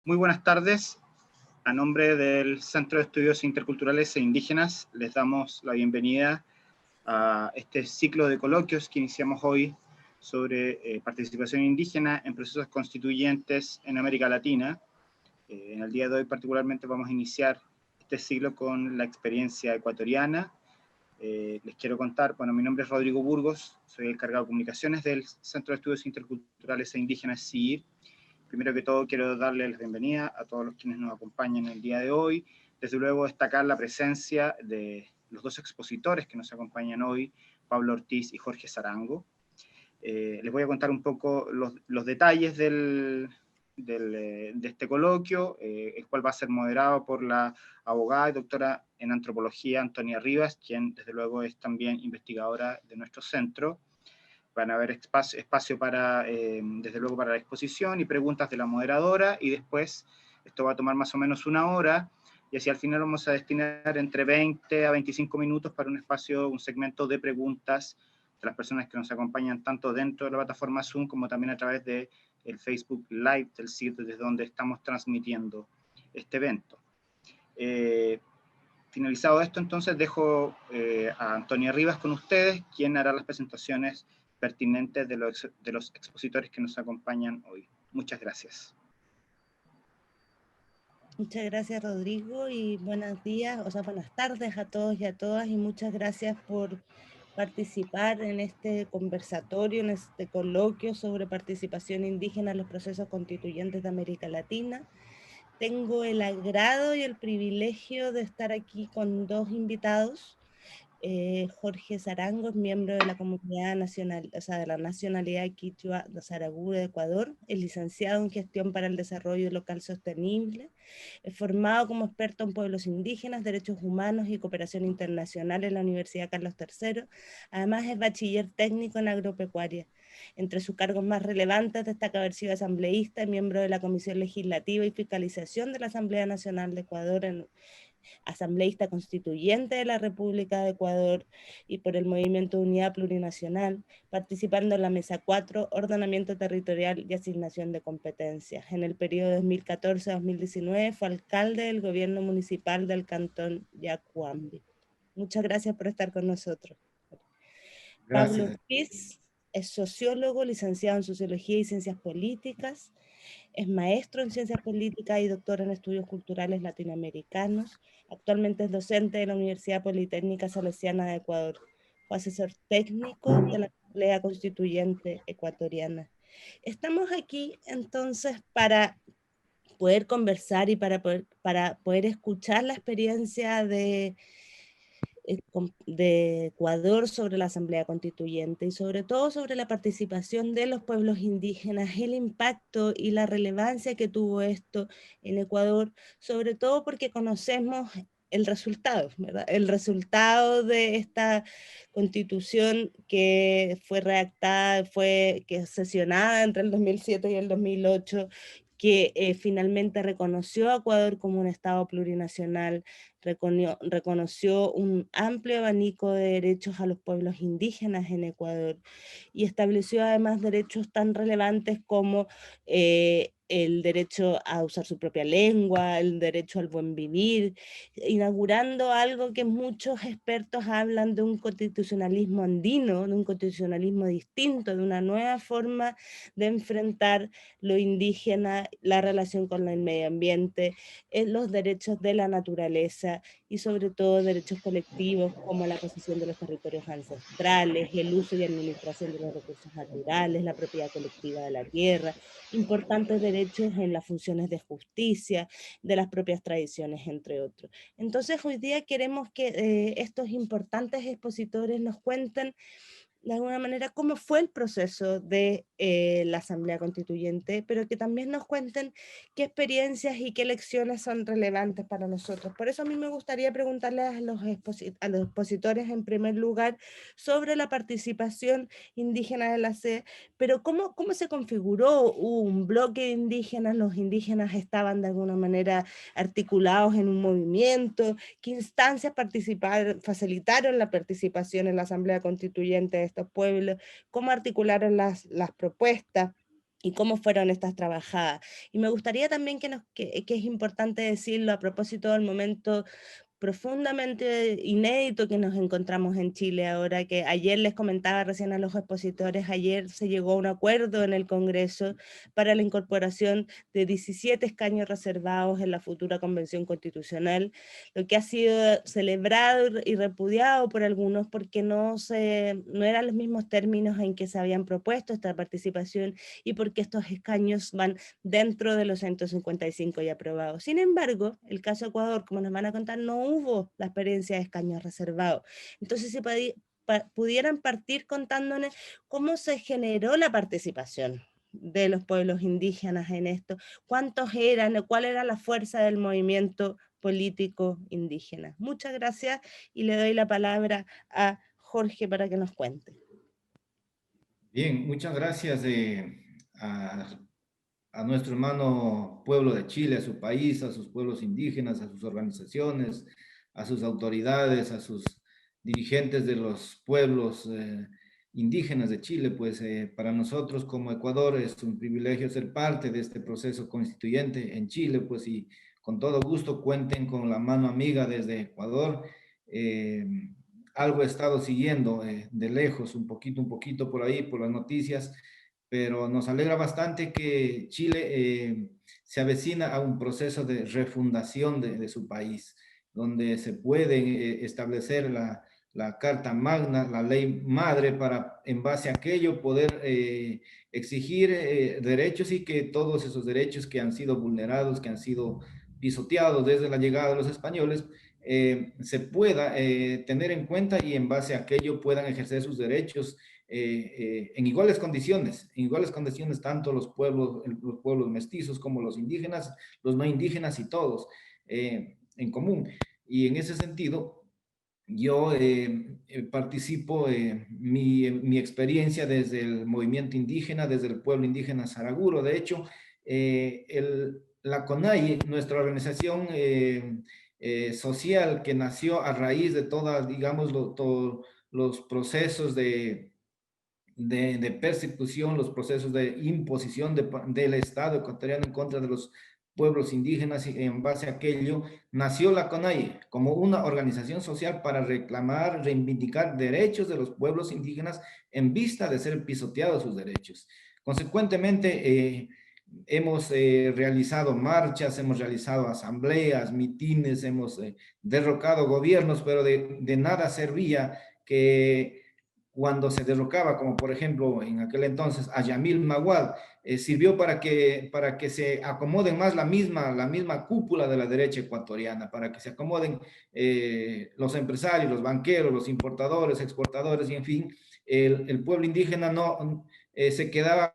Muy buenas tardes. A nombre del Centro de Estudios Interculturales e Indígenas, les damos la bienvenida a este ciclo de coloquios que iniciamos hoy sobre participación indígena en procesos constituyentes en América Latina. En el día de hoy particularmente vamos a iniciar este ciclo con la experiencia ecuatoriana. Les quiero contar, bueno, mi nombre es Rodrigo Burgos, soy el encargado de comunicaciones del Centro de Estudios Interculturales e Indígenas, CIIR. Primero que todo, quiero darle la bienvenida a todos los quienes nos acompañan el día de hoy. Desde luego, destacar la presencia de los dos expositores que nos acompañan hoy, Pablo Ortiz y Jorge Sarango. Les voy a contar un poco los detalles de este coloquio, el cual va a ser moderado por la abogada y doctora en antropología Antonia Rivas, quien desde luego es también investigadora de nuestro centro. Van a haber espacio para, desde luego, para la exposición y preguntas de la moderadora, y después esto va a tomar más o menos una hora, y así al final vamos a destinar entre 20 a 25 minutos para un espacio, un segmento de preguntas de las personas que nos acompañan tanto dentro de la plataforma Zoom como también a través de el Facebook Live del sitio desde donde estamos transmitiendo este evento. Finalizado esto, entonces dejo a Antonia Rivas con ustedes, quien hará las presentaciones pertinentes de los expositores que nos acompañan hoy. Muchas gracias. Muchas gracias, Rodrigo, y buenos días, buenas tardes a todos y a todas, y muchas gracias por participar en este conversatorio, en este coloquio sobre participación indígena en los procesos constituyentes de América Latina. Tengo el agrado y el privilegio de estar aquí con dos invitados. Jorge Sarango es miembro de la comunidad nacional, de la nacionalidad quichua de Saragú de Ecuador, es licenciado en gestión para el desarrollo local sostenible, es formado como experto en pueblos indígenas, derechos humanos y cooperación internacional en la Universidad Carlos III. Además es bachiller técnico en agropecuaria. Entre sus cargos más relevantes destaca haber sido asambleísta y miembro de la Comisión Legislativa y Fiscalización de la Asamblea Nacional de Ecuador, asambleísta constituyente de la República de Ecuador y por el Movimiento de Unidad Plurinacional, participando en la Mesa 4, Ordenamiento Territorial y Asignación de Competencias. En el periodo 2014-2019 fue alcalde del gobierno municipal del cantón Yacuambi. Muchas gracias por estar con nosotros. Pablo Gracias. Ortiz es sociólogo, licenciado en Sociología y Ciencias Políticas, es maestro en Ciencias Políticas y doctor en Estudios Culturales Latinoamericanos. Actualmente es docente de la Universidad Politécnica Salesiana de Ecuador. Fue asesor técnico de la Asamblea Constituyente Ecuatoriana. Estamos aquí entonces para poder conversar y para poder escuchar la experiencia de Ecuador sobre la Asamblea Constituyente y sobre todo sobre la participación de los pueblos indígenas, el impacto y la relevancia que tuvo esto en Ecuador, sobre todo porque conocemos el resultado, ¿verdad? El resultado de esta constitución que fue redactada, que sesionada entre el 2007 y el 2008, que finalmente reconoció a Ecuador como un Estado plurinacional, reconoció un amplio abanico de derechos a los pueblos indígenas en Ecuador y estableció además derechos tan relevantes como el derecho a usar su propia lengua, el derecho al buen vivir, inaugurando algo que muchos expertos hablan de un constitucionalismo andino, de un constitucionalismo distinto, de una nueva forma de enfrentar lo indígena, la relación con el medio ambiente, los derechos de la naturaleza y sobre todo derechos colectivos como la posesión de los territorios ancestrales, el uso y administración de los recursos naturales, la propiedad colectiva de la tierra, importantes derechos en las funciones de justicia, de las propias tradiciones, entre otros. Entonces hoy día queremos que estos importantes expositores nos cuenten de alguna manera cómo fue el proceso de la Asamblea Constituyente, pero que también nos cuenten qué experiencias y qué lecciones son relevantes para nosotros. Por eso a mí me gustaría preguntarles a los expositores en primer lugar sobre la participación indígena de la CE, pero cómo se configuró. ¿Hubo un bloque de indígenas? ¿Los indígenas estaban de alguna manera articulados en un movimiento? ¿Qué instancias facilitaron la participación en la Asamblea Constituyente de estos pueblos? ¿Cómo articularon las propuestas? y cómo fueron estas trabajadas. Y me gustaría también que es importante decirlo a propósito del momento profundamente inédito que nos encontramos en Chile ahora, que ayer les comentaba recién a los expositores, ayer se llegó a un acuerdo en el Congreso para la incorporación de 17 escaños reservados en la futura Convención Constitucional, lo que ha sido celebrado y repudiado por algunos porque no eran los mismos términos en que se habían propuesto esta participación y porque estos escaños van dentro de los 155 ya aprobados. Sin embargo, el caso Ecuador, como nos van a contar, no hubo la experiencia de escaños reservados. Entonces, si pudieran partir contándonos cómo se generó la participación de los pueblos indígenas en esto, cuántos eran, cuál era la fuerza del movimiento político indígena. Muchas gracias y le doy la palabra a Jorge para que nos cuente. Bien, muchas gracias a nuestro hermano pueblo de Chile, a su país, a sus pueblos indígenas, a sus organizaciones, a sus autoridades, a sus dirigentes de los pueblos indígenas de Chile. Pues para nosotros como Ecuador es un privilegio ser parte de este proceso constituyente en Chile, pues y con todo gusto cuenten con la mano amiga desde Ecuador. Algo he estado siguiendo de lejos, un poquito por ahí, por las noticias, pero nos alegra bastante que Chile se avecina a un proceso de refundación de su país, donde se puede establecer la Carta Magna, la ley madre, para en base a aquello poder exigir derechos y que todos esos derechos que han sido vulnerados, que han sido pisoteados desde la llegada de los españoles, se pueda tener en cuenta y en base a aquello puedan ejercer sus derechos en iguales condiciones tanto los pueblos mestizos como los indígenas, los no indígenas y todos en común. Y en ese sentido, yo participo, mi experiencia desde el movimiento indígena, desde el pueblo indígena Saraguro. De hecho, la CONAIE, nuestra organización social que nació a raíz de todas, digamos, todos los procesos de persecución, los procesos de imposición del Estado ecuatoriano en contra de los pueblos indígenas, y en base a aquello nació la CONAIE como una organización social para reclamar, reivindicar derechos de los pueblos indígenas en vista de ser pisoteados sus derechos. Consecuentemente, hemos realizado marchas, hemos realizado asambleas, mitines, hemos derrocado gobiernos, pero de nada servía que cuando se derrocaba, como por ejemplo en aquel entonces a Yamil Maguad, sirvió para que se acomoden más la misma cúpula de la derecha ecuatoriana, para que se acomoden los empresarios, los banqueros, los importadores, exportadores, y en fin, el pueblo indígena no se quedaba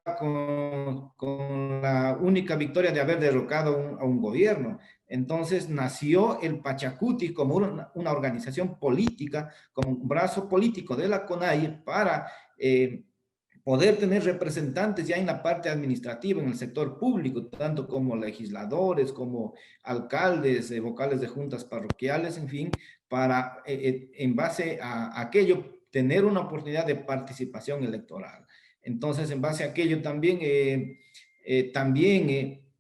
con la única victoria de haber derrocado a un gobierno. Entonces nació el Pachacuti como una organización política, como un brazo político de la CONAIE para poder tener representantes ya en la parte administrativa, en el sector público, tanto como legisladores, como alcaldes, vocales de juntas parroquiales, en fin, para en base a aquello tener una oportunidad de participación electoral. Entonces, en base a aquello también,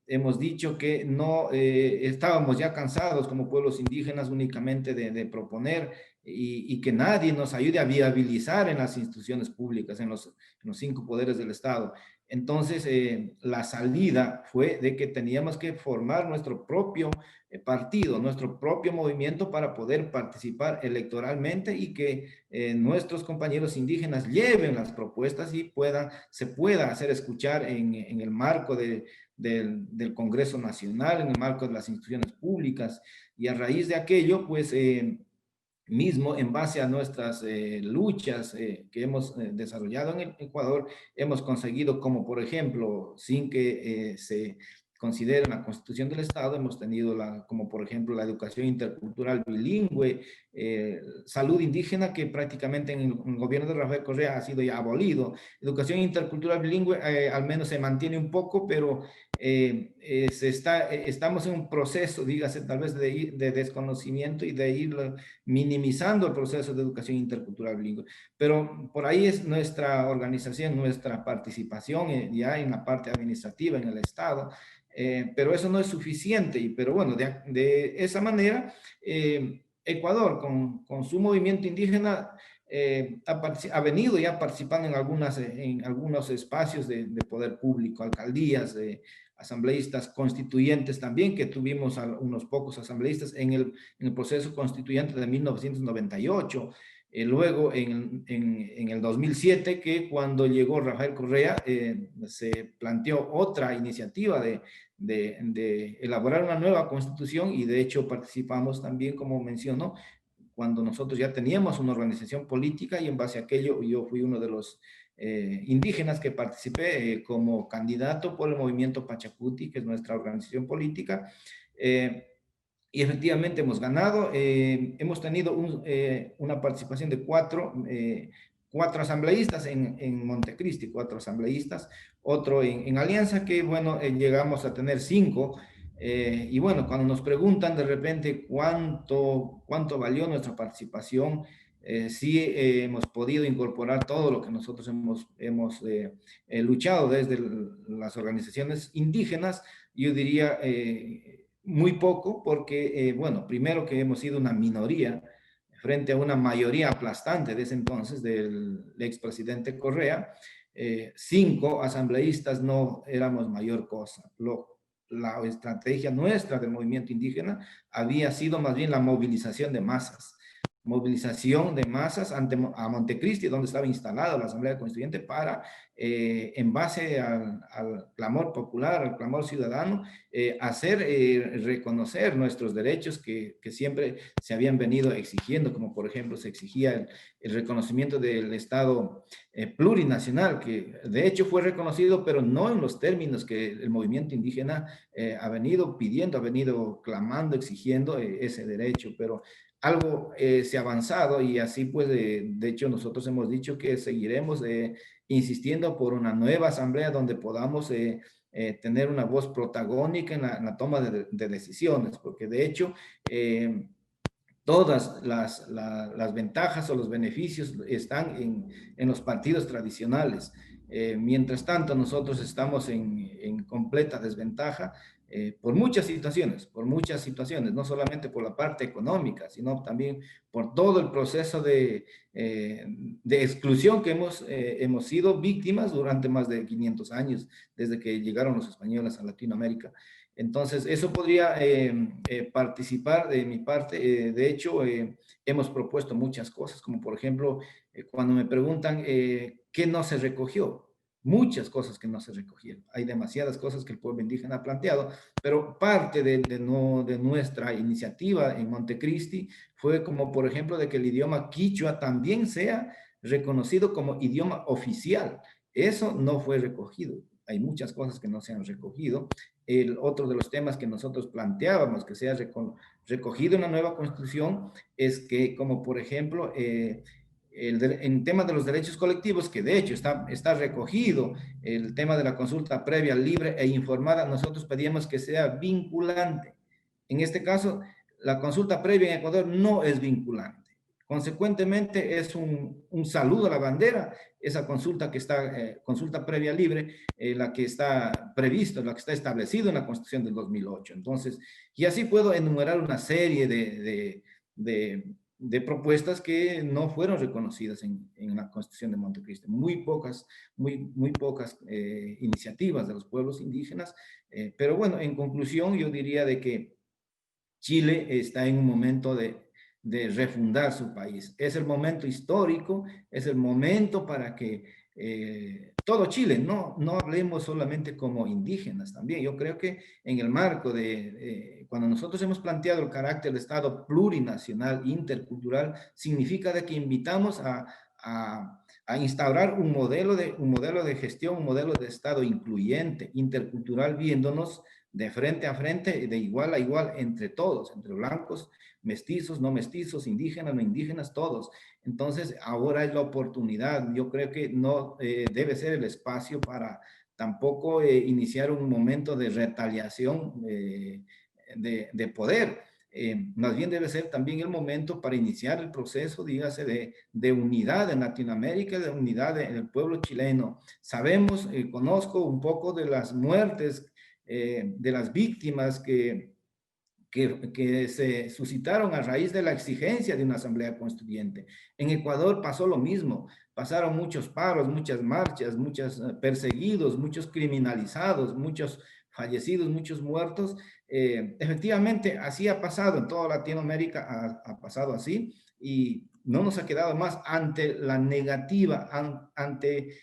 hemos dicho que no estábamos ya cansados como pueblos indígenas únicamente de proponer y que nadie nos ayude a viabilizar en las instituciones públicas, en los 5 poderes del Estado. Entonces, la salida fue de que teníamos que formar nuestro propio partido, nuestro propio movimiento para poder participar electoralmente y que nuestros compañeros indígenas lleven las propuestas y se pueda hacer escuchar en el marco del Congreso Nacional, en el marco de las instituciones públicas. Y a raíz de aquello, pues mismo en base a nuestras luchas que hemos desarrollado en el Ecuador, hemos conseguido, como por ejemplo, sin que se considere la Constitución del Estado, hemos tenido como por ejemplo la educación intercultural bilingüe, salud indígena, que prácticamente en el gobierno de Rafael Correa ha sido ya abolido. Educación intercultural bilingüe al menos se mantiene un poco, pero estamos en un proceso, dígase, tal vez de desconocimiento y de ir minimizando el proceso de educación intercultural bilingüe. Pero por ahí es nuestra organización, nuestra participación ya en la parte administrativa en el Estado. Pero eso no es suficiente, pero bueno, de esa manera, Ecuador con su movimiento indígena ha venido ya participando en algunos espacios de poder público, alcaldías, asambleístas constituyentes también, que tuvimos unos pocos asambleístas en el proceso constituyente de 1998. Luego en el 2007, que cuando llegó Rafael Correa, se planteó otra iniciativa de elaborar una nueva constitución, y de hecho participamos también, como mencionó, cuando nosotros ya teníamos una organización política, y en base a aquello yo fui uno de los indígenas que participé como candidato por el movimiento Pachacuti, que es nuestra organización política. Y efectivamente hemos ganado. Hemos tenido una participación de cuatro asambleístas en Montecristi, 4 asambleístas, otro en Alianza, que bueno, llegamos a tener 5. Y bueno, cuando nos preguntan de repente cuánto valió nuestra participación, sí hemos podido incorporar todo lo que nosotros hemos luchado desde las organizaciones indígenas. Yo diría muy poco, porque, bueno, primero que hemos sido una minoría frente a una mayoría aplastante de ese entonces del expresidente Correa. 5 asambleístas no éramos mayor cosa. La estrategia nuestra del movimiento indígena había sido más bien la movilización de masas. Movilización de masas a Montecristi, donde estaba instalada la Asamblea Constituyente, para, en base al clamor popular, al clamor ciudadano, hacer reconocer nuestros derechos que siempre se habían venido exigiendo, como por ejemplo se exigía el reconocimiento del Estado plurinacional, que de hecho fue reconocido, pero no en los términos que el movimiento indígena ha venido pidiendo, ha venido clamando, exigiendo ese derecho, pero algo se ha avanzado, y así pues de hecho nosotros hemos dicho que seguiremos insistiendo por una nueva asamblea donde podamos tener una voz protagónica en la toma de decisiones, porque de hecho todas las ventajas o los beneficios están en los partidos tradicionales. Mientras tanto, nosotros estamos en completa desventaja por muchas situaciones, no solamente por la parte económica, sino también por todo el proceso de exclusión que hemos sido víctimas durante más de 500 años, desde que llegaron los españoles a Latinoamérica. Entonces, eso podría participar de mi parte. De hecho, hemos propuesto muchas cosas, como por ejemplo, cuando me preguntan qué no se recogió, muchas cosas que no se recogieron. Hay demasiadas cosas que el pueblo indígena ha planteado, pero parte de nuestra iniciativa en Montecristi fue como, por ejemplo, de que el idioma quichua también sea reconocido como idioma oficial. Eso no fue recogido. Hay muchas cosas que no se han recogido. Otro de los temas que nosotros planteábamos que sea recogido en la nueva constitución es que, como por ejemplo, en tema de los derechos colectivos, que de hecho está recogido el tema de la consulta previa, libre e informada, nosotros pedíamos que sea vinculante. En este caso, la consulta previa en Ecuador no es vinculante. Consecuentemente, es un saludo a la bandera, esa consulta que está, consulta previa libre, la que está previsto, la que está establecido en la Constitución del 2008. Entonces, y así puedo enumerar una serie de propuestas que no fueron reconocidas en la Constitución de Montecristi. Muy pocas iniciativas de los pueblos indígenas, pero bueno, en conclusión, yo diría de que Chile está en un momento de refundar su país. Es el momento histórico, es el momento para que todo Chile, no hablemos solamente como indígenas también. Yo creo que en el marco cuando nosotros hemos planteado el carácter de Estado plurinacional, intercultural, significa de que invitamos a a instaurar un modelo de gestión, un modelo de Estado incluyente, intercultural, viéndonos de frente a frente, de igual a igual, entre todos, entre blancos, mestizos, no mestizos, indígenas, no indígenas, todos. Entonces, ahora es la oportunidad. Yo creo que no debe ser el espacio para tampoco iniciar un momento de retaliación de poder. Más bien debe ser también el momento para iniciar el proceso, dígase, de unidad en Latinoamérica, de unidad en el pueblo chileno. Sabemos, conozco un poco de las muertes, de las víctimas que se suscitaron a raíz de la exigencia de una asamblea constituyente. En Ecuador pasó lo mismo, pasaron muchos paros, muchas marchas, muchos perseguidos, muchos criminalizados, muchos fallecidos, muchos muertos. Efectivamente, así ha pasado en toda Latinoamérica, ha pasado así, y no nos ha quedado más ante la negativa, ante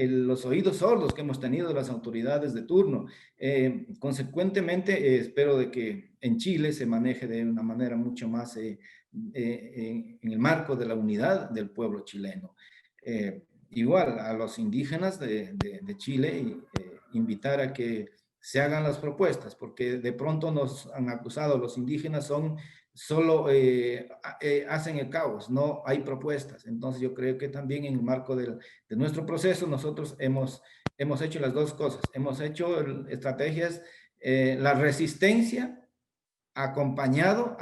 los oídos sordos que hemos tenido de las autoridades de turno. Consecuentemente, espero de que en Chile se maneje de una manera mucho más en el marco de la unidad del pueblo chileno. Igual a los indígenas de Chile, invitar a que se hagan las propuestas, porque de pronto nos han acusado, los indígenas son solo hacen el caos, no hay propuestas. Entonces yo creo que también en el marco de nuestro proceso nosotros hemos hecho las dos cosas. Hemos hecho estrategias, la resistencia acompañado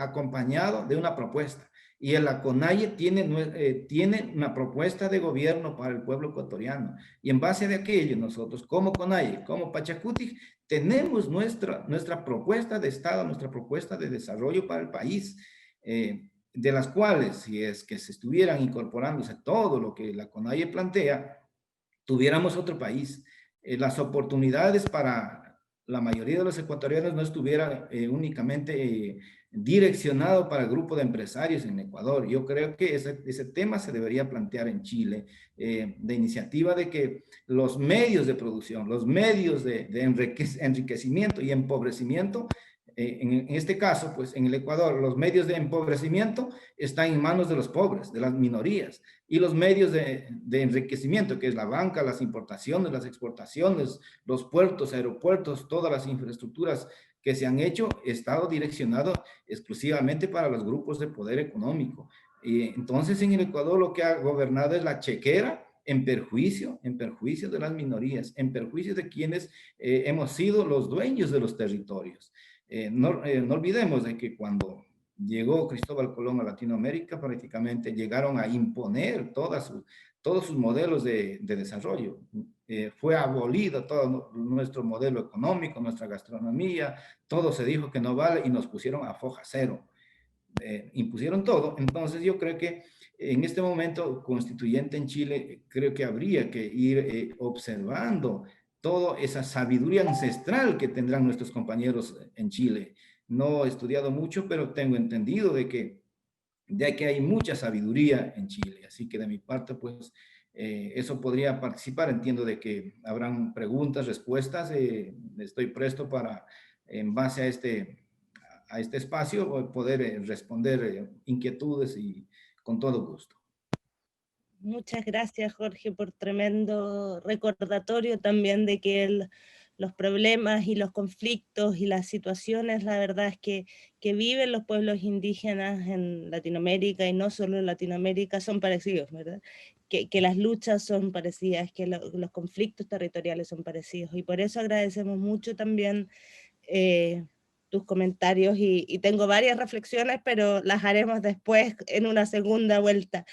de una propuesta. Y el ACONAIE tiene una propuesta de gobierno para el pueblo ecuatoriano. Y en base de aquello, nosotros como CONAIE, como Pachacutic, tenemos nuestra propuesta de Estado, nuestra propuesta de desarrollo para el país, de las cuales, si es que se estuvieran incorporándose todo lo que la CONAIE plantea, tuviéramos otro país. Las oportunidades para la mayoría de los ecuatorianos no estuviera únicamente direccionado para el grupo de empresarios en Ecuador. Yo creo que ese tema se debería plantear en Chile, de iniciativa de que los medios de producción, los medios de enriquecimiento y empobrecimiento, en este caso, pues en el Ecuador, los medios de empobrecimiento están en manos de los pobres, de las minorías, y los medios de enriquecimiento, que es la banca, las importaciones, las exportaciones, los puertos, aeropuertos, todas las infraestructuras que se han hecho, estado direccionado exclusivamente para los grupos de poder económico. Entonces, en el Ecuador lo que ha gobernado es la chequera, en perjuicio de las minorías, en perjuicio de quienes hemos sido los dueños de los territorios. No olvidemos de que cuando llegó Cristóbal Colón a Latinoamérica, prácticamente llegaron a imponer todos sus modelos de desarrollo. Fue abolido todo nuestro modelo económico, nuestra gastronomía, todo se dijo que no vale y nos pusieron a foja cero. Impusieron todo. Entonces yo creo que en este momento constituyente en Chile, creo que habría que ir observando toda esa sabiduría ancestral que tendrán nuestros compañeros en Chile. No he estudiado mucho, pero tengo entendido de que hay mucha sabiduría en Chile. Así que de mi parte, pues, eso podría participar. Entiendo de que habrán preguntas, respuestas. Estoy presto para, en base a este espacio, poder responder inquietudes y con todo gusto. Muchas gracias, Jorge, por tremendo recordatorio también de que los problemas y los conflictos y las situaciones, la verdad es que viven los pueblos indígenas en Latinoamérica y no solo en Latinoamérica son parecidos, ¿verdad? Que las luchas son parecidas, que los conflictos territoriales son parecidos. Y por eso agradecemos mucho también tus comentarios y tengo varias reflexiones, pero las haremos después en una segunda vuelta.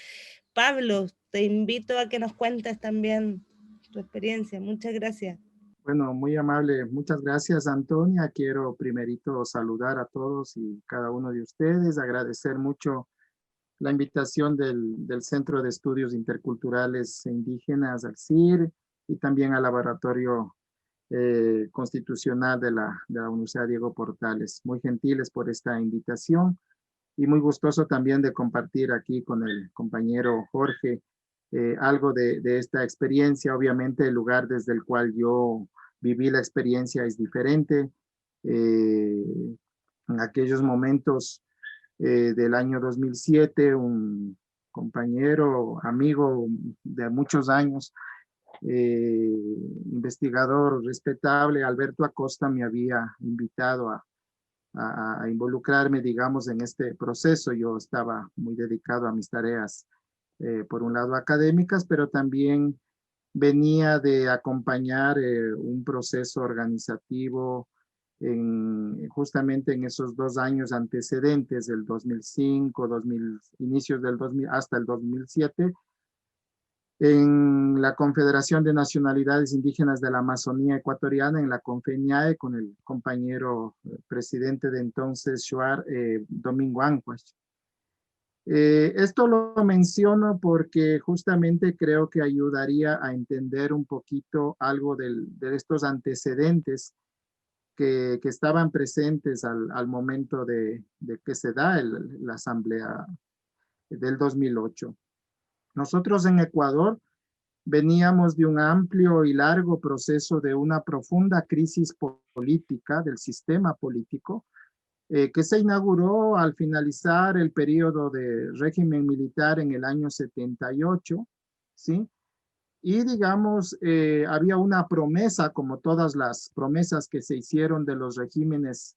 Pablo, te invito a que nos cuentes también tu experiencia. Muchas gracias. Bueno, muy amable. Muchas gracias, Antonia. Quiero primerito saludar a todos y cada uno de ustedes, agradecer mucho la invitación del Centro de Estudios Interculturales e Indígenas, al CIR, y también al Laboratorio Constitucional de la Universidad Diego Portales. Muy gentiles por esta invitación y muy gustoso también de compartir aquí con el compañero Jorge algo de esta experiencia. Obviamente el lugar desde el cual yo viví la experiencia es diferente. En aquellos momentos del año 2007, un compañero, amigo de muchos años, investigador respetable, Alberto Acosta, me había invitado a involucrarme, digamos, en este proceso. Yo estaba muy dedicado a mis tareas, por un lado académicas, pero también venía de acompañar un proceso organizativo justamente en esos 2 años antecedentes, del 2005, inicios del 2000 hasta el 2007, en la Confederación de Nacionalidades Indígenas de la Amazonía Ecuatoriana, en la CONFENIAE, con el compañero presidente de entonces, Shuar Domingo Ancuas. Esto lo menciono porque justamente creo que ayudaría a entender un poquito algo de estos antecedentes que estaban presentes al momento de que se da la asamblea del 2008. Nosotros en Ecuador veníamos de un amplio y largo proceso de una profunda crisis política del sistema político, que se inauguró al finalizar el periodo de régimen militar en el año 78, ¿sí? Y digamos, había una promesa, como todas las promesas que se hicieron de los regímenes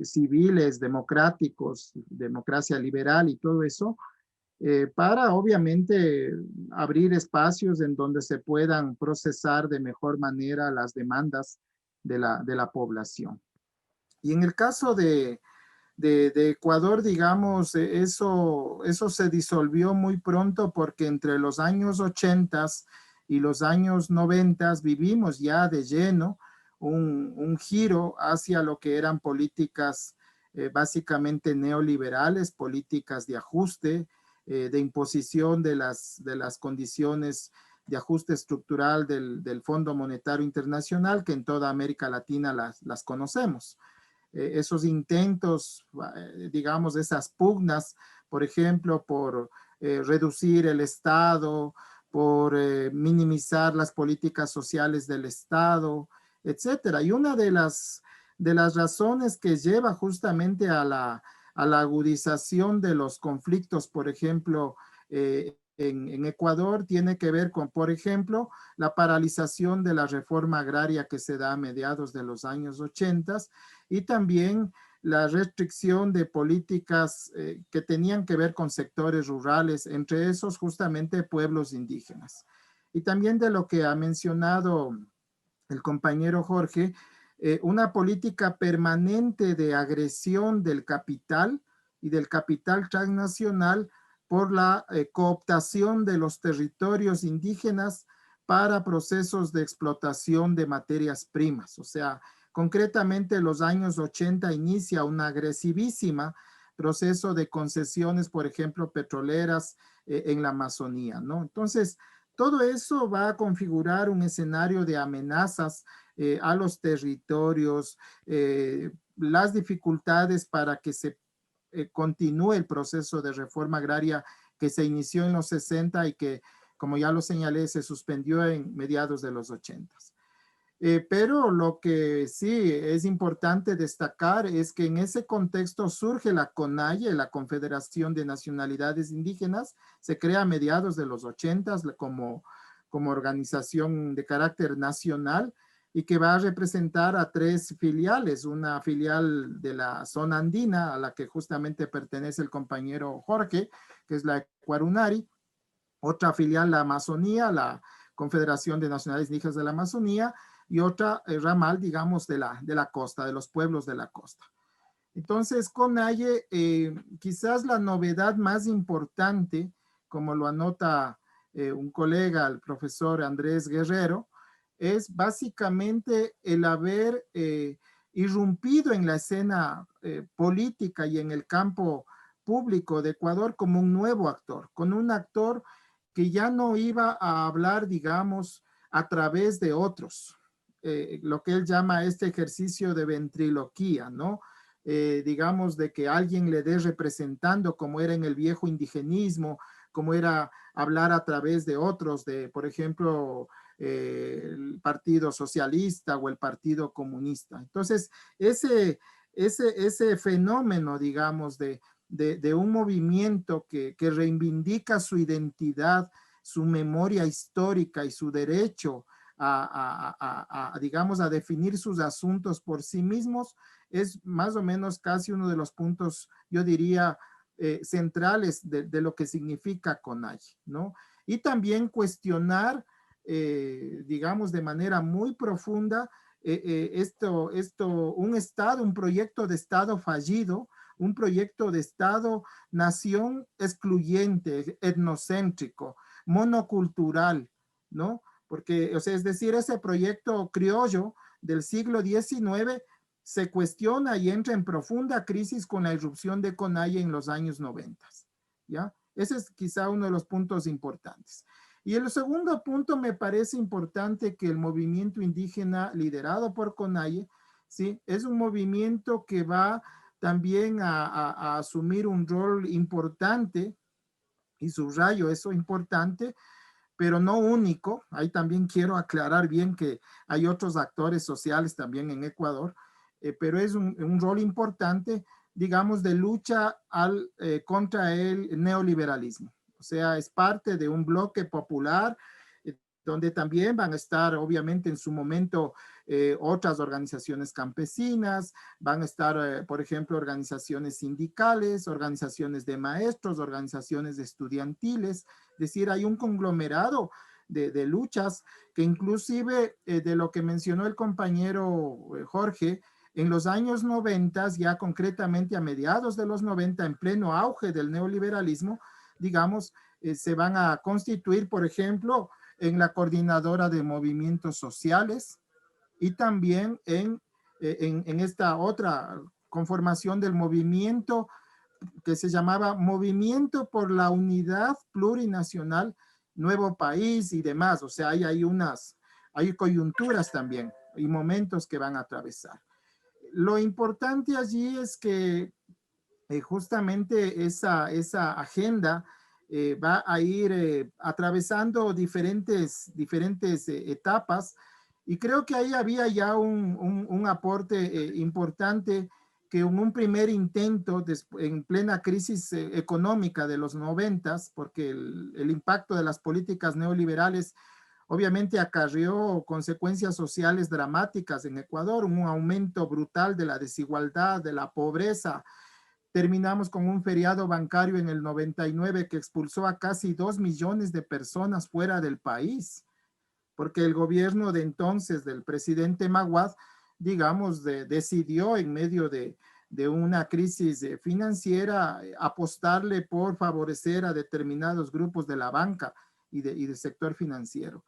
civiles, democráticos, democracia liberal y todo eso, para obviamente abrir espacios en donde se puedan procesar de mejor manera las demandas de la población. Y en el caso de Ecuador, digamos, eso se disolvió muy pronto, porque entre los años 80 y los años 90 vivimos ya de lleno un giro hacia lo que eran políticas básicamente neoliberales, políticas de ajuste, de imposición de las condiciones de ajuste estructural del Fondo Monetario Internacional, que en toda América Latina las conocemos. Esos intentos, digamos, esas pugnas, por ejemplo, por reducir el Estado, por minimizar las políticas sociales del Estado, etcétera. Y una de las razones que lleva justamente a la agudización de los conflictos, por ejemplo, en Ecuador, tiene que ver con, por ejemplo, la paralización de la reforma agraria que se da a mediados de los años 80, y también la restricción de políticas que tenían que ver con sectores rurales, entre esos justamente pueblos indígenas. Y también de lo que ha mencionado el compañero Jorge, una política permanente de agresión del capital y del capital transnacional por la cooptación de los territorios indígenas para procesos de explotación de materias primas. O sea, concretamente en los años 80 inicia una agresivísima proceso de concesiones, por ejemplo, petroleras en la Amazonía, ¿no? Entonces, todo eso va a configurar un escenario de amenazas a los territorios, las dificultades para que se continúe el proceso de reforma agraria que se inició en los 60 y que, como ya lo señalé, se suspendió en mediados de los 80. Pero lo que sí es importante destacar es que en ese contexto surge la CONAIE, la Confederación de Nacionalidades Indígenas, se crea a mediados de los 80 como organización de carácter nacional, y que va a representar a 3 filiales, una filial de la zona andina, a la que justamente pertenece el compañero Jorge, que es la Ecuarunari, otra filial la Amazonía, la Confederación de Nacionalidades Indígenas de la Amazonía, y otra ramal, digamos, de la costa, de los pueblos de la costa. Entonces, CONAIE, quizás la novedad más importante, como lo anota un colega, el profesor Andrés Guerrero, es básicamente el haber irrumpido en la escena política y en el campo público de Ecuador como un nuevo actor, con un actor que ya no iba a hablar, digamos, a través de otros, lo que él llama este ejercicio de ventriloquía, ¿no? Digamos, de que alguien le dé representando, como era en el viejo indigenismo, como era hablar a través de otros, de, por ejemplo, el Partido Socialista o el Partido Comunista. Entonces, ese fenómeno, digamos, de de un movimiento que reivindica su identidad, su memoria histórica y su derecho digamos, a definir sus asuntos por sí mismos, es más o menos casi uno de los puntos, yo diría, centrales de lo que significa CONAIE, ¿no? Y también cuestionar, digamos, de manera muy profunda, un Estado, un proyecto de Estado fallido, un proyecto de Estado-nación excluyente, etnocéntrico, monocultural, ¿no? Porque, o sea, es decir, ese proyecto criollo del siglo XIX se cuestiona y entra en profunda crisis con la irrupción de CONAIE en los años 90, ¿ya? Ese es quizá uno de los puntos importantes. Y el segundo punto, me parece importante que el movimiento indígena liderado por CONAIE, ¿sí? Es un movimiento que va también a asumir un rol importante, y subrayo eso importante, pero no único. Ahí también quiero aclarar bien que hay otros actores sociales también en Ecuador, pero es un rol importante, digamos, de lucha contra el neoliberalismo. O sea, es parte de un bloque popular donde también van a estar, obviamente, en su momento otras organizaciones campesinas, van a estar, por ejemplo, organizaciones sindicales, organizaciones de maestros, organizaciones estudiantiles. Es decir, hay un conglomerado de luchas que inclusive de lo que mencionó el compañero Jorge, en los años 90, ya concretamente a mediados de los 90, en pleno auge del neoliberalismo, digamos, se van a constituir, por ejemplo, en la coordinadora de movimientos sociales y también en esta otra conformación del movimiento que se llamaba Movimiento por la Unidad Plurinacional Nuevo País y demás. O sea, hay coyunturas también y momentos que van a atravesar. Lo importante allí es que justamente esa agenda va a ir atravesando diferentes etapas, y creo que ahí había ya un aporte importante, que en un primer intento en plena crisis económica de los 90, porque el impacto de las políticas neoliberales obviamente acarrió consecuencias sociales dramáticas en Ecuador, un aumento brutal de la desigualdad, de la pobreza. Terminamos con un feriado bancario en el 99 que expulsó a casi 2 millones de personas fuera del país, porque el gobierno de entonces del presidente Maguad, digamos, decidió en medio de una crisis financiera apostarle por favorecer a determinados grupos de la banca y del sector financiero.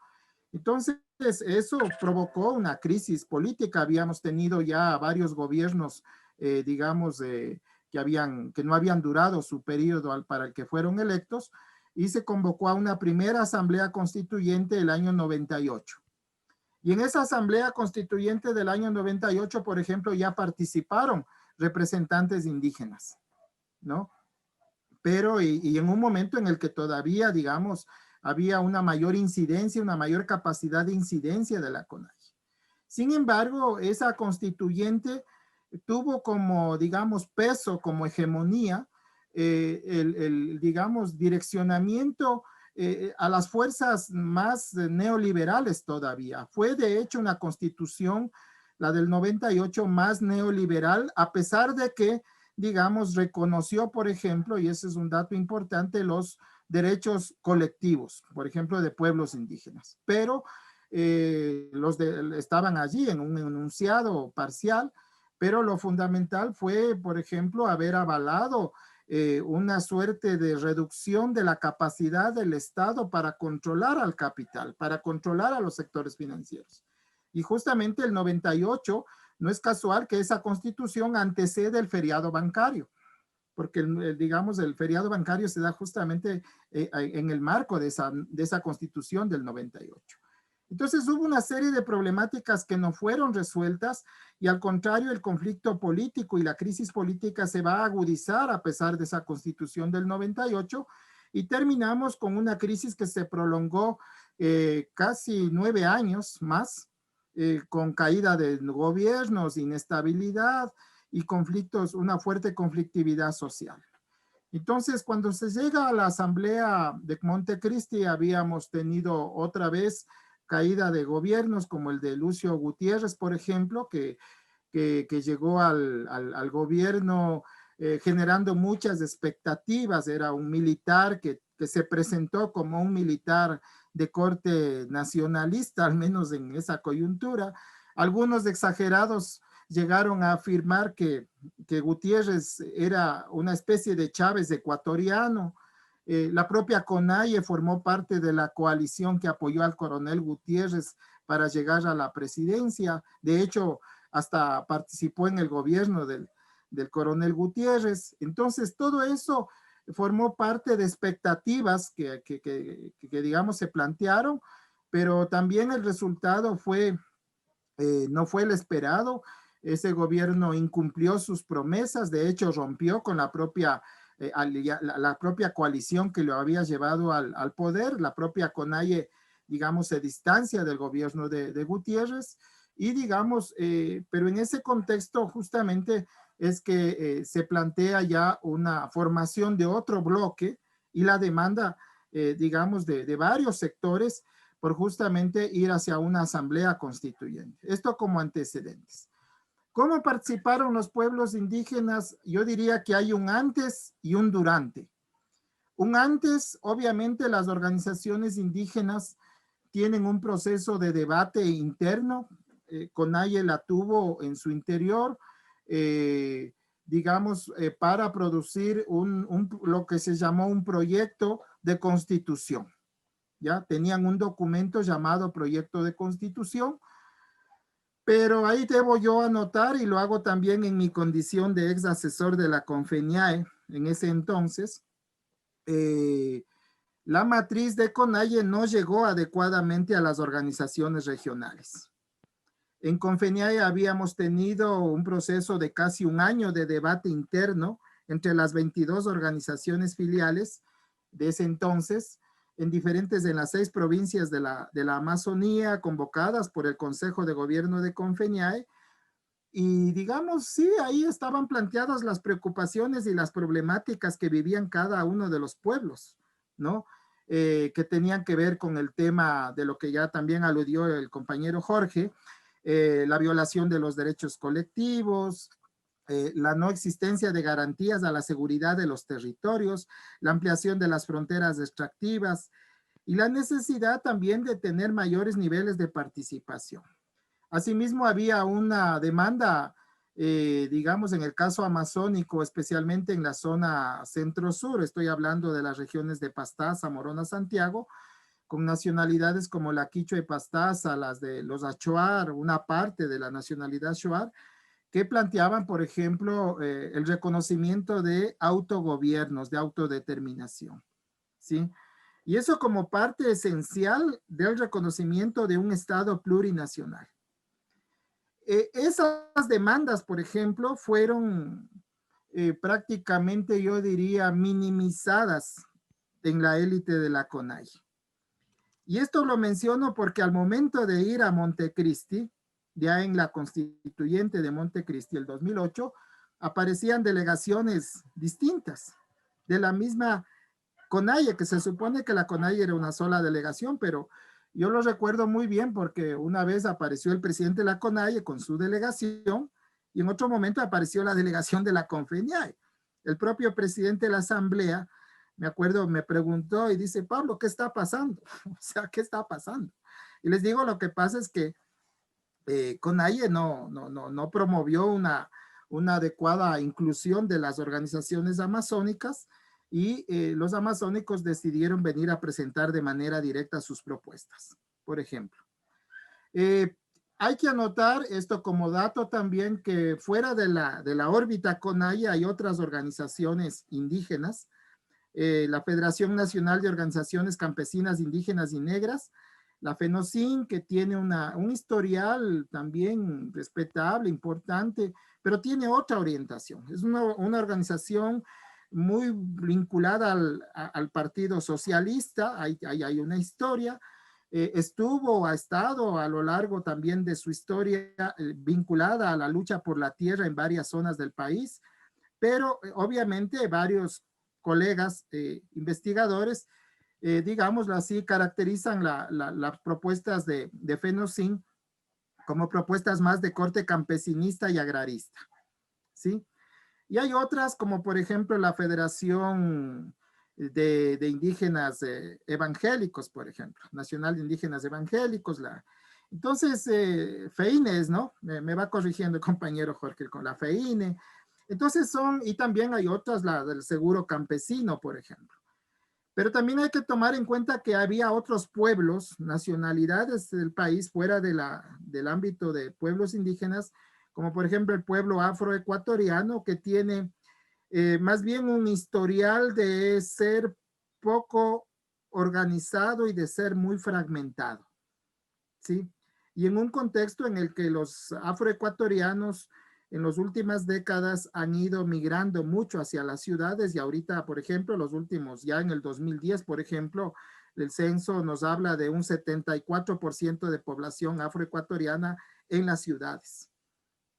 Entonces, eso provocó una crisis política. Habíamos tenido ya varios gobiernos, digamos, que no habían durado su periodo para el que fueron electos, y se convocó a una primera asamblea constituyente el año 98. Y en esa asamblea constituyente del año 98, por ejemplo, ya participaron representantes indígenas, ¿no? Pero, y en un momento en el que todavía, digamos, había una mayor incidencia, una mayor capacidad de incidencia de la CONAIE. Sin embargo, esa constituyente tuvo como, digamos, peso, como hegemonía, digamos, direccionamiento a las fuerzas más neoliberales todavía. Fue, de hecho, una constitución, la del 98, más neoliberal, a pesar de que, digamos, reconoció, por ejemplo, y ese es un dato importante, los derechos colectivos, por ejemplo, de pueblos indígenas. Pero estaban allí en un enunciado parcial, pero lo fundamental fue, por ejemplo, haber avalado una suerte de reducción de la capacidad del Estado para controlar al capital, para controlar a los sectores financieros. Y justamente el 98, no es casual que esa constitución antecede el feriado bancario, porque digamos, el feriado bancario se da justamente en el marco de esa constitución del 98. Entonces hubo una serie de problemáticas que no fueron resueltas, y al contrario, el conflicto político y la crisis política se va a agudizar a pesar de esa constitución del 98, y terminamos con una crisis que se prolongó casi 9 años más, con caída de gobiernos, inestabilidad y conflictos, una fuerte conflictividad social. Entonces, cuando se llega a la asamblea de Montecristi, habíamos tenido otra vez caída de gobiernos como el de Lucio Gutiérrez, por ejemplo, que llegó al gobierno generando muchas expectativas. Era un militar que se presentó como un militar de corte nacionalista, al menos en esa coyuntura. Algunos exagerados llegaron a afirmar que Gutiérrez era una especie de Chávez ecuatoriano. La propia CONAIE formó parte de la coalición que apoyó al coronel Gutiérrez para llegar a la presidencia. De hecho, hasta participó en el gobierno del coronel Gutiérrez. Entonces, todo eso formó parte de expectativas que digamos, se plantearon, pero también el resultado no fue el esperado. Ese gobierno incumplió sus promesas, de hecho rompió con la propia coalición que lo había llevado al poder. La propia CONAIE, digamos, se distancia del gobierno de Gutiérrez y digamos, pero en ese contexto justamente es que se plantea ya una formación de otro bloque y la demanda, digamos, de varios sectores por justamente ir hacia una asamblea constituyente. Esto como antecedentes. ¿Cómo participaron los pueblos indígenas? Yo diría que hay un antes y un durante. Un antes, obviamente, las organizaciones indígenas tienen un proceso de debate interno. CONAIE la tuvo en su interior, digamos, para producir lo que se llamó un proyecto de constitución. ¿Ya? Tenían un documento llamado proyecto de constitución, pero ahí debo yo anotar, y lo hago también en mi condición de ex asesor de la CONFENIAE en ese entonces, la matriz de CONAIE no llegó adecuadamente a las organizaciones regionales. En CONFENIAE habíamos tenido un proceso de casi un año de debate interno entre las 22 organizaciones filiales de ese entonces, en las 6 provincias de la Amazonía, convocadas por el Consejo de Gobierno de CONFENIAE, y digamos, sí, ahí estaban planteadas las preocupaciones y las problemáticas que vivían cada uno de los pueblos, ¿no? Que tenían que ver con el tema de lo que ya también aludió el compañero Jorge, la violación de los derechos colectivos, la no existencia de garantías a la seguridad de los territorios, la ampliación de las fronteras extractivas y la necesidad también de tener mayores niveles de participación. Asimismo, había una demanda, digamos, en el caso amazónico, especialmente en la zona centro-sur. Estoy hablando de las regiones de Pastaza, Morona, Santiago, con nacionalidades como la Quichua y Pastaza, las de los Achuar, una parte de la nacionalidad Shuar, que planteaban, por ejemplo, el reconocimiento de autogobiernos, de autodeterminación, ¿sí? Y eso como parte esencial del reconocimiento de un Estado plurinacional. Esas demandas, por ejemplo, fueron prácticamente, yo diría, minimizadas en la élite de la CONAIE. Y esto lo menciono porque al momento de ir a Montecristi, ya en la constituyente de Montecristi el 2008, aparecían delegaciones distintas de la misma CONAIE, que se supone que la CONAIE era una sola delegación, pero yo lo recuerdo muy bien porque una vez apareció el presidente de la CONAIE con su delegación y en otro momento apareció la delegación de la CONFENIAE. El propio presidente de la asamblea, me acuerdo, me preguntó y dice, Pablo, ¿qué está pasando? O sea, ¿qué está pasando? Y les digo, lo que pasa es que CONAIE no promovió una adecuada inclusión de las organizaciones amazónicas y los amazónicos decidieron venir a presentar de manera directa sus propuestas, por ejemplo. Hay que anotar esto como dato también, que fuera de la órbita CONAIE hay otras organizaciones indígenas, la Federación Nacional de Organizaciones Campesinas, Indígenas y Negras, la FENOCIN, que tiene un historial también respetable, importante, pero tiene otra orientación. Es una organización muy vinculada al Partido Socialista, hay una historia, ha estado a lo largo también de su historia vinculada a la lucha por la tierra en varias zonas del país, pero obviamente varios colegas investigadores, digámoslo así, caracterizan las propuestas de FENOCIN como propuestas más de corte campesinista y agrarista, ¿sí? Y hay otras, como por ejemplo la Federación de Indígenas Evangélicos, por ejemplo, Nacional de Indígenas Evangélicos. Entonces, FEINES, ¿no? Me va corrigiendo el compañero Jorge con la FEINE. Entonces y también hay otras, la del Seguro Campesino, por ejemplo. Pero también hay que tomar en cuenta que había otros pueblos, nacionalidades del país fuera del ámbito de pueblos indígenas, como por ejemplo el pueblo afroecuatoriano, que tiene más bien un historial de ser poco organizado y de ser muy fragmentado, ¿sí? Y en un contexto en el que los afroecuatorianos en las últimas décadas han ido migrando mucho hacia las ciudades y ahorita, por ejemplo, los últimos, ya en el 2010, por ejemplo, el censo nos habla de un 74% de población afroecuatoriana en las ciudades,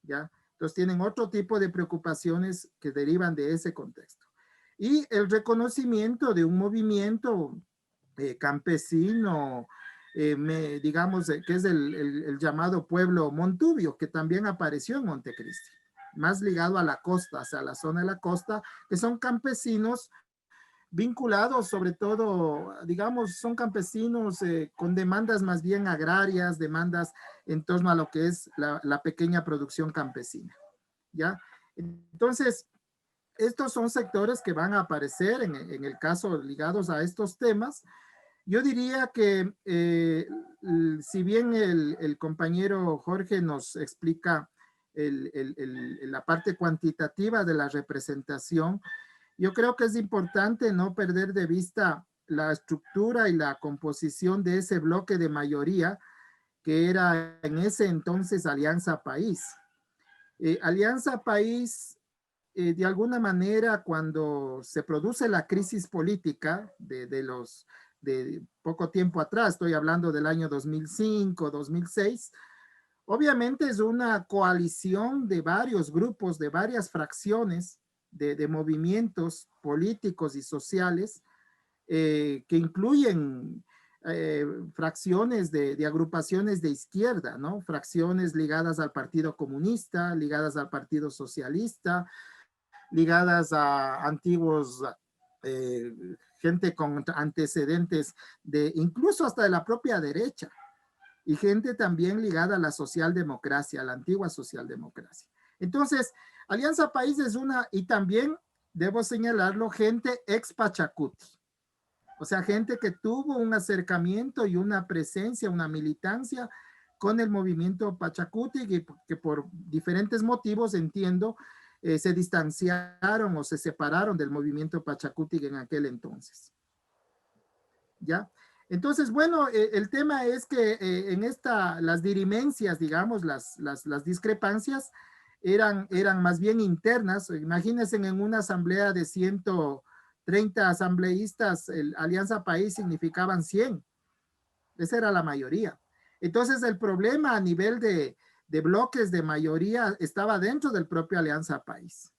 ¿ya? Entonces tienen otro tipo de preocupaciones que derivan de ese contexto. Y el reconocimiento de un movimiento campesino, digamos, que es el llamado pueblo montubio, que también apareció en Montecristi, más ligado a la costa, o sea, a la zona de la costa, que son campesinos vinculados sobre todo, digamos, son campesinos con demandas más bien agrarias, demandas en torno a lo que es la pequeña producción campesina, ¿ya? Entonces, estos son sectores que van a aparecer en el caso ligados a estos temas. Yo diría que si bien el compañero Jorge nos explica la parte cuantitativa de la representación, yo creo que es importante no perder de vista la estructura y la composición de ese bloque de mayoría que era en ese entonces Alianza País. Alianza País, de alguna manera, cuando se produce la crisis política de poco tiempo atrás, estoy hablando del año 2005, 2006, obviamente es una coalición de varios grupos, de varias fracciones de movimientos políticos y sociales que incluyen fracciones de agrupaciones de izquierda, ¿no? Fracciones ligadas al Partido Comunista, ligadas al Partido Socialista, ligadas a antiguos, gente con antecedentes incluso hasta de la propia derecha, y gente también ligada a la socialdemocracia, a la antigua socialdemocracia. Entonces, Alianza País es y también, debo señalarlo, gente ex Pachacuti. O sea, gente que tuvo un acercamiento y una presencia, una militancia con el movimiento Pachacuti, que por diferentes motivos, entiendo, se distanciaron o se separaron del movimiento Pachacuti en aquel entonces. ¿Ya? Entonces, bueno, el tema es que las dirimencias, digamos, las discrepancias eran más bien internas. Imagínense en una asamblea de 130 asambleístas, Alianza País significaban 100. Esa era la mayoría. Entonces, el problema a nivel de bloques de mayoría estaba dentro del propio Alianza País,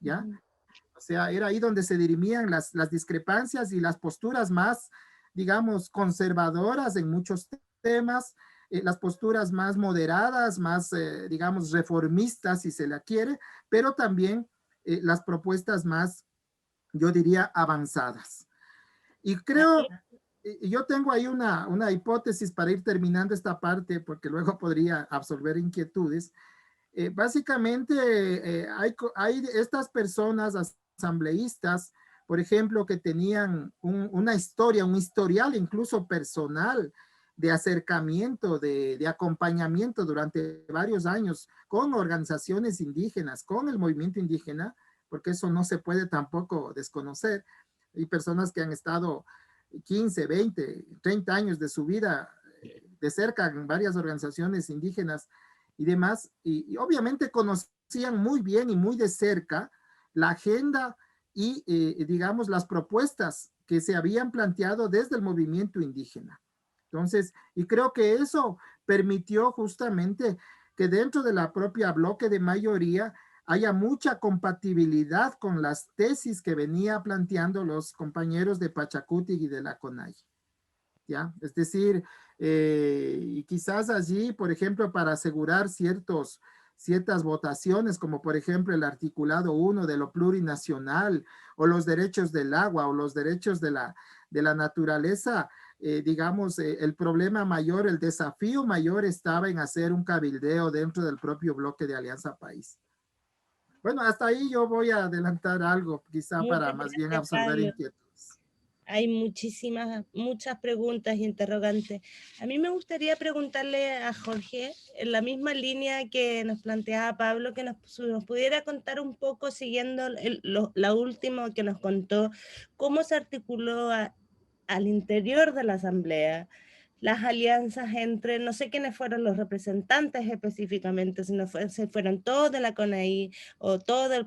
¿ya? O sea, era ahí donde se dirimían las discrepancias y las posturas más, digamos, conservadoras en muchos temas, las posturas más moderadas, más, digamos, reformistas, si se la quiere, pero también las propuestas más, yo diría, avanzadas. Y creo, yo tengo ahí una hipótesis para ir terminando esta parte, porque luego podría absorber inquietudes. Básicamente, hay estas personas asambleístas, por ejemplo, que tenían una historia, un historial incluso personal de acercamiento, de acompañamiento durante varios años con organizaciones indígenas, con el movimiento indígena, porque eso no se puede tampoco desconocer. Hay personas que han estado 15, 20, 30 años de su vida de cerca en varias organizaciones indígenas y demás, y obviamente conocían muy bien y muy de cerca la agenda y, digamos, las propuestas que se habían planteado desde el movimiento indígena. Entonces, y creo que eso permitió justamente que dentro de la propia bloque de mayoría haya mucha compatibilidad con las tesis que venía planteando los compañeros de Pachacuti y de la CONAIE. ¿Ya? Es decir, y quizás allí, por ejemplo, para asegurar ciertas votaciones, como por ejemplo el articulado 1 de lo plurinacional, o los derechos del agua, o los derechos de la naturaleza, digamos, el problema mayor, el desafío mayor estaba en hacer un cabildeo dentro del propio bloque de Alianza País. Bueno, hasta ahí yo voy a adelantar algo, quizá para más bien absorber inquietudes. Hay muchas preguntas y interrogantes. A mí me gustaría preguntarle a Jorge, en la misma línea que nos planteaba Pablo, que nos pudiera contar un poco, siguiendo la última que nos contó, cómo se articuló al interior de la Asamblea las alianzas entre, no sé quiénes fueron los representantes específicamente, si fueron todos de la CONAIE o todo del...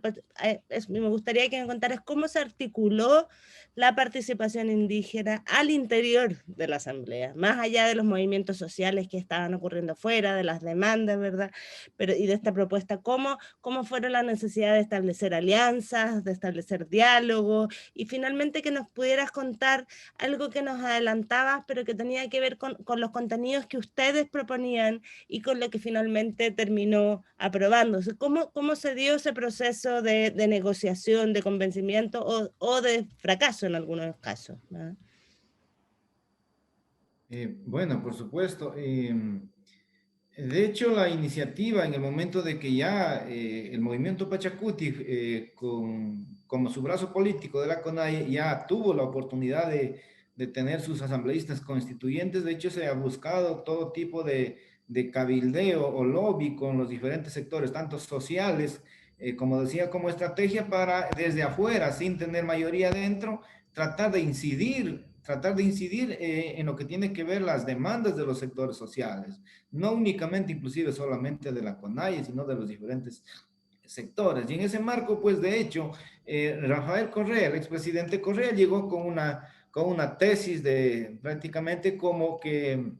me gustaría que me contaras cómo se articuló la participación indígena al interior de la Asamblea, más allá de los movimientos sociales que estaban ocurriendo afuera, de las demandas, ¿verdad? Y de esta propuesta, ¿cómo fueron la necesidad de establecer alianzas, de establecer diálogos, y finalmente que nos pudieras contar algo que nos adelantabas, pero que tenía que ver con los contenidos que ustedes proponían y con lo que finalmente terminó aprobándose. ¿Cómo se dio ese proceso de negociación, de convencimiento o de fracaso en algunos casos, ¿no? Bueno, por supuesto. De hecho, la iniciativa en el momento de que ya el movimiento Pachacuti, como su brazo político de la CONAIE, ya tuvo la oportunidad de tener sus asambleístas constituyentes, de hecho se ha buscado todo tipo de cabildeo o lobby con los diferentes sectores, tanto sociales, como decía, como estrategia para desde afuera, sin tener mayoría dentro, tratar de incidir en lo que tiene que ver las demandas de los sectores sociales, no únicamente, inclusive solamente de la CONAIE, sino de los diferentes sectores. Y en ese marco, pues de hecho, Rafael Correa, el expresidente Correa, llegó con una tesis de prácticamente como que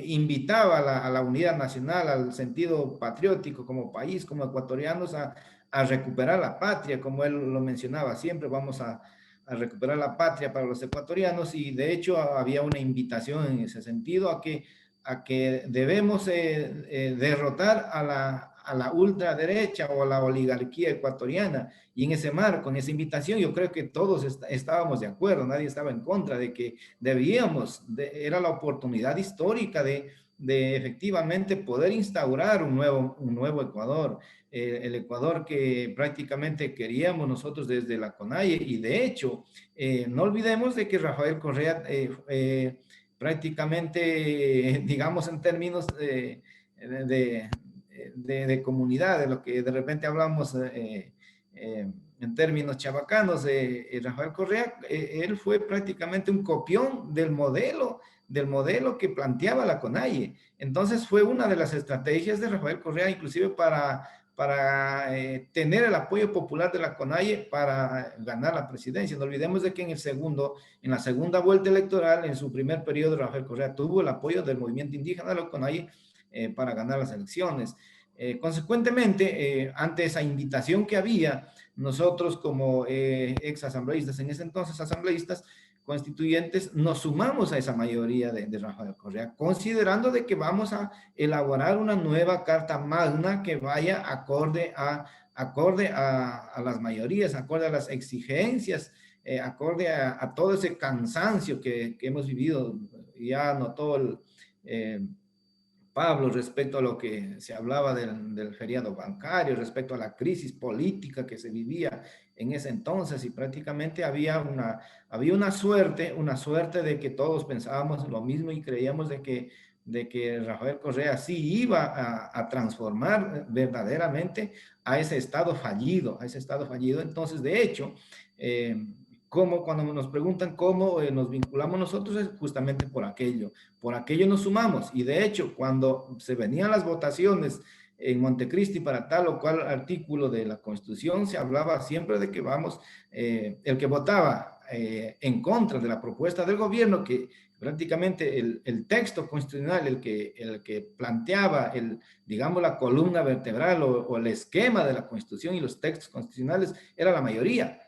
invitaba a la unidad nacional, al sentido patriótico como país, como ecuatorianos, a recuperar la patria, como él lo mencionaba siempre, vamos a recuperar la patria para los ecuatorianos, y de hecho había una invitación en ese sentido a que debemos derrotar a la ultraderecha o a la oligarquía ecuatoriana. Y en ese marco, en esa invitación, yo creo que todos estábamos de acuerdo, nadie estaba en contra de que era la oportunidad histórica de efectivamente poder instaurar un nuevo Ecuador, el Ecuador que prácticamente queríamos nosotros desde la CONAIE. Y de hecho, no olvidemos de que Rafael Correa prácticamente, digamos en términos de comunidad, de lo que de repente hablamos en términos chabacanos, Rafael Correa, él fue prácticamente un copión del modelo que planteaba la CONAIE. Entonces fue una de las estrategias de Rafael Correa, inclusive para tener el apoyo popular de la CONAIE para ganar la presidencia. No olvidemos de que en la segunda vuelta electoral, en su primer periodo, Rafael Correa tuvo el apoyo del movimiento indígena de la CONAIE para ganar las elecciones. Consecuentemente, ante esa invitación que había, nosotros como ex asambleístas, en ese entonces asambleístas constituyentes, nos sumamos a esa mayoría de Rafael Correa, considerando de que vamos a elaborar una nueva carta magna que vaya acorde a las mayorías, acorde a las exigencias, acorde a todo ese cansancio que hemos vivido. Ya notó Pablo respecto a lo que se hablaba del feriado bancario, respecto a la crisis política que se vivía en ese entonces, y prácticamente había una suerte de que todos pensábamos lo mismo y creíamos de que Rafael Correa sí iba a transformar verdaderamente a ese estado fallido, Entonces, de hecho, cuando nos preguntan cómo nos vinculamos nosotros, es justamente por aquello nos sumamos. Y de hecho, cuando se venían las votaciones en Montecristi para tal o cual artículo de la Constitución, se hablaba siempre de que el que votaba en contra de la propuesta del gobierno, que Prácticamente el texto constitucional, el que planteaba, digamos, la columna vertebral o el esquema de la Constitución y los textos constitucionales, era la mayoría.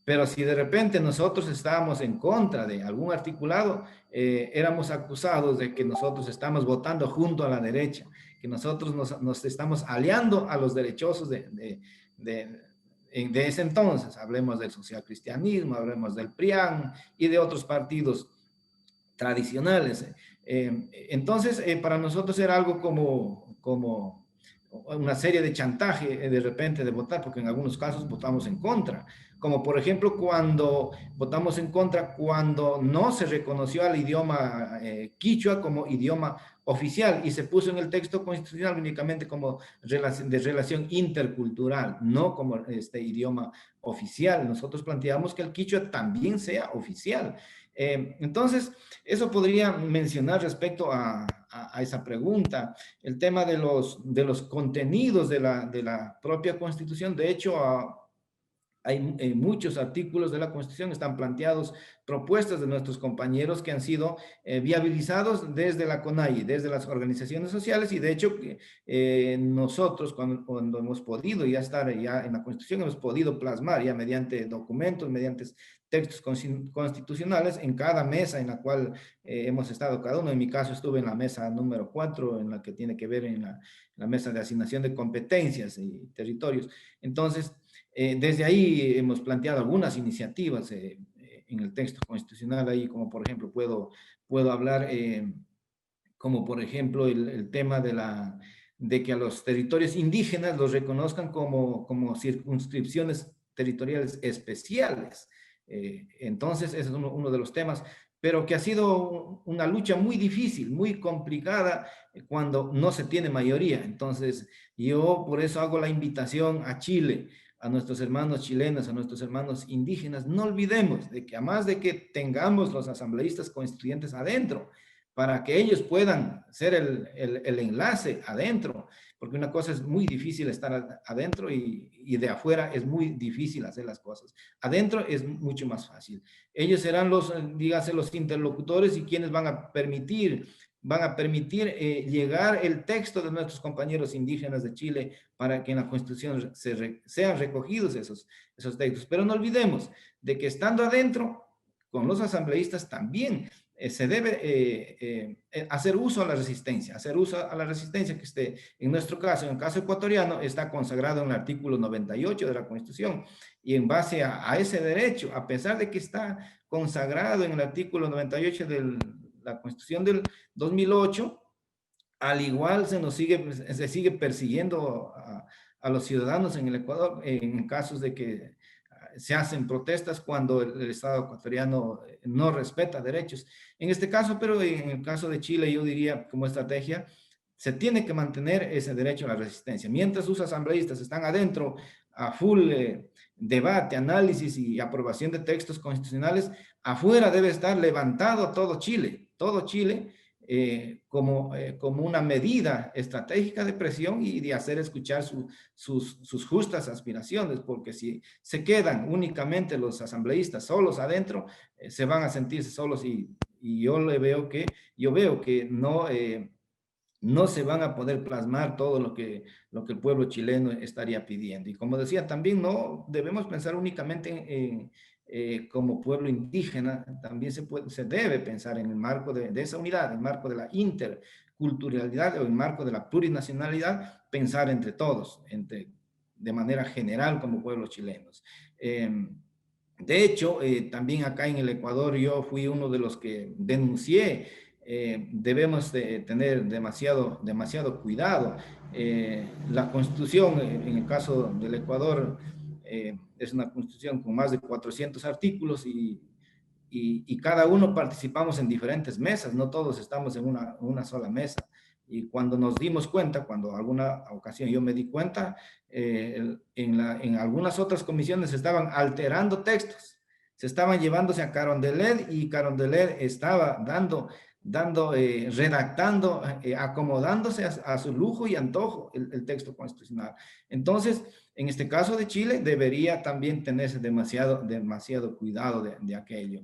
Pero si de repente nosotros estábamos en contra de algún articulado, éramos acusados de que nosotros estamos votando junto a la derecha, que nosotros nos estamos aliando a los derechosos de ese entonces. Hablemos del socialcristianismo, hablemos del PRIAN y de otros partidos tradicionales. Entonces, para nosotros era algo como una serie de chantaje de repente de votar, porque en algunos casos votamos en contra. Como por ejemplo cuando votamos en contra cuando no se reconoció al idioma quichua como idioma oficial y se puso en el texto constitucional únicamente como de relación intercultural, no como idioma oficial. Nosotros planteamos que el quichua también sea oficial. Entonces, eso podría mencionar respecto a esa pregunta. El tema de los contenidos de la propia Constitución. De hecho, hay muchos artículos de la Constitución, están planteados propuestas de nuestros compañeros que han sido viabilizados desde la CONAIE, desde las organizaciones sociales, y de hecho nosotros cuando hemos podido ya estar ya en la Constitución, hemos podido plasmar ya mediante documentos, mediante textos constitucionales en cada mesa en la cual hemos estado cada uno. En mi caso estuve en la mesa número 4, en la que tiene que ver en la mesa de asignación de competencias y territorios. Entonces, desde ahí hemos planteado algunas iniciativas en el texto constitucional, ahí como por ejemplo puedo hablar como por ejemplo el tema de que a los territorios indígenas los reconozcan como circunscripciones territoriales especiales. Entonces ese es uno de los temas, pero que ha sido una lucha muy difícil, muy complicada cuando no se tiene mayoría. Entonces yo por eso hago la invitación a Chile, a nuestros hermanos chilenos, a nuestros hermanos indígenas. No olvidemos de que además de que tengamos los asambleístas constituyentes adentro, para que ellos puedan ser el enlace adentro, porque una cosa es muy difícil estar adentro y de afuera es muy difícil hacer las cosas. Adentro es mucho más fácil. Ellos serán dígase, los interlocutores y quienes van a permitir llegar el texto de nuestros compañeros indígenas de Chile para que en la Constitución sean recogidos esos textos. Pero no olvidemos de que estando adentro, con los asambleístas también se debe hacer uso a la resistencia, que esté, en nuestro caso, en el caso ecuatoriano, está consagrado en el artículo 98 de la Constitución, y en base a ese derecho, a pesar de que está consagrado en el artículo 98 de la Constitución del 2008, al igual se sigue persiguiendo a los ciudadanos en el Ecuador en casos de que se hacen protestas cuando el Estado ecuatoriano no respeta derechos. En este caso, pero en el caso de Chile, yo diría como estrategia, se tiene que mantener ese derecho a la resistencia. Mientras sus asambleístas están adentro a full debate, análisis y aprobación de textos constitucionales, afuera debe estar levantado todo Chile como una medida estratégica de presión y de hacer escuchar sus justas aspiraciones, porque si se quedan únicamente los asambleístas solos adentro, se van a sentirse solos y yo veo que no se van a poder plasmar todo lo que el pueblo chileno estaría pidiendo. Y como decía, también no debemos pensar únicamente como pueblo indígena, también se debe pensar en el marco de esa unidad, en el marco de la interculturalidad o en el marco de la plurinacionalidad, pensar entre todos, de manera general como pueblos chilenos. De hecho, también acá en el Ecuador yo fui uno de los que denuncié debemos tener demasiado cuidado. La Constitución, en el caso del Ecuador, es una Constitución con más de 400 artículos y cada uno participamos en diferentes mesas, no todos estamos en una sola mesa. Y cuando nos dimos cuenta, cuando alguna ocasión yo me di cuenta, en algunas otras comisiones se estaban alterando textos, se estaban llevándose a Carondelet y Carondelet estaba redactando, acomodándose a su lujo y antojo el texto constitucional. Entonces, en este caso de Chile, debería también tenerse demasiado cuidado de aquello.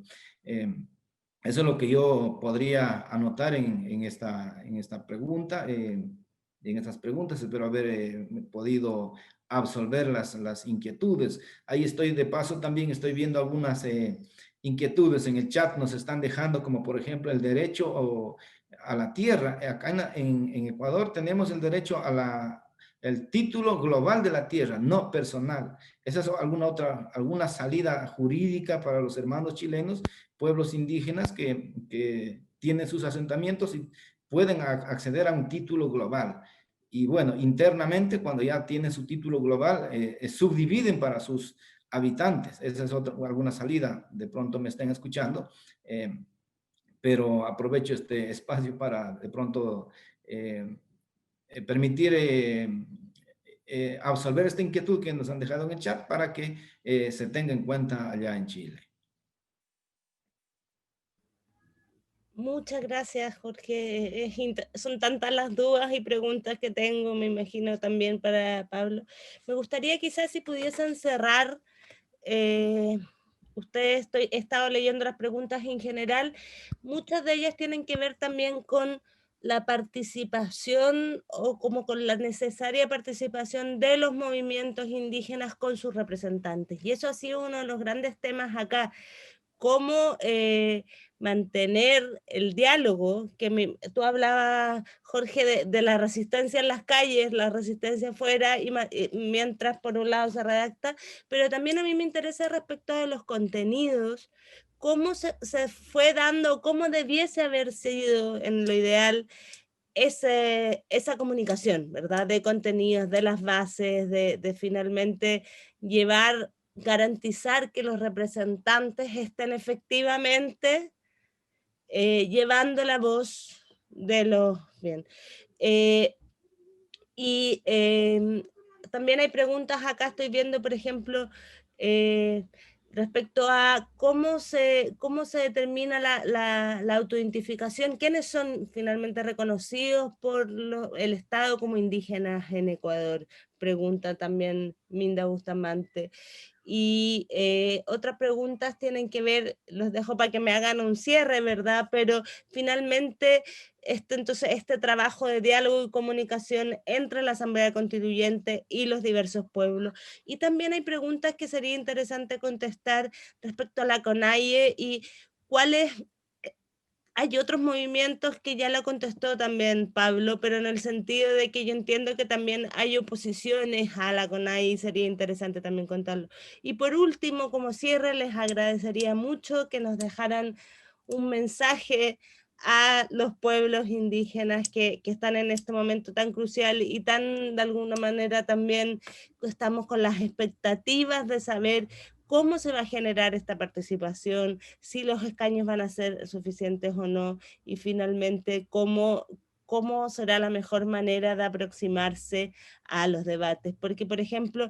Eso es lo que yo podría anotar en esta pregunta, en estas preguntas. Espero haber podido absolver las inquietudes. Ahí estoy, de paso también estoy viendo algunas inquietudes en el chat, nos están dejando, como por ejemplo el derecho a la tierra. Acá en Ecuador tenemos el derecho a el título global de la tierra, no personal. ¿Esa es alguna salida jurídica para los hermanos chilenos, pueblos indígenas que tienen sus asentamientos y pueden acceder a un título global? Y bueno, internamente, cuando ya tienen su título global, subdividen para sus habitantes. Esa es alguna salida, de pronto me estén escuchando, pero aprovecho este espacio para de pronto permitir absolver esta inquietud que nos han dejado en el chat para que se tenga en cuenta allá en Chile. Muchas gracias, Jorge. Son tantas las dudas y preguntas que tengo, me imagino también para Pablo. Me gustaría quizás si pudiesen cerrar, he estado leyendo las preguntas en general, muchas de ellas tienen que ver también con la participación o como con la necesaria participación de los movimientos indígenas con sus representantes. Y eso ha sido uno de los grandes temas acá. Cómo mantener el diálogo, tú hablabas, Jorge, de la resistencia en las calles, la resistencia afuera, mientras por un lado se redacta, pero también a mí me interesa respecto de los contenidos, cómo se fue dando, cómo debiese haber sido en lo ideal esa comunicación, ¿verdad? De contenidos, de las bases, de finalmente garantizar que los representantes estén efectivamente llevando la voz de los bien. También hay preguntas acá, estoy viendo, por ejemplo, respecto a cómo se determina la autoidentificación, quiénes son finalmente reconocidos por el Estado como indígenas en Ecuador, pregunta también Minda Bustamante. Y otras preguntas tienen que ver, los dejo para que me hagan un cierre, ¿verdad? Pero finalmente, entonces, este trabajo de diálogo y comunicación entre la Asamblea Constituyente y los diversos pueblos. Y también hay preguntas que sería interesante contestar respecto a la CONAIE y cuáles... Hay otros movimientos que ya lo contestó también Pablo, pero en el sentido de que yo entiendo que también hay oposiciones a la CONAI y sería interesante también contarlo. Y por último, como cierre, les agradecería mucho que nos dejaran un mensaje a los pueblos indígenas que están en este momento tan crucial y tan, de alguna manera, también estamos con las expectativas de saber cómo se va a generar esta participación, si los escaños van a ser suficientes o no, y finalmente cómo será la mejor manera de aproximarse a los debates. Porque, por ejemplo,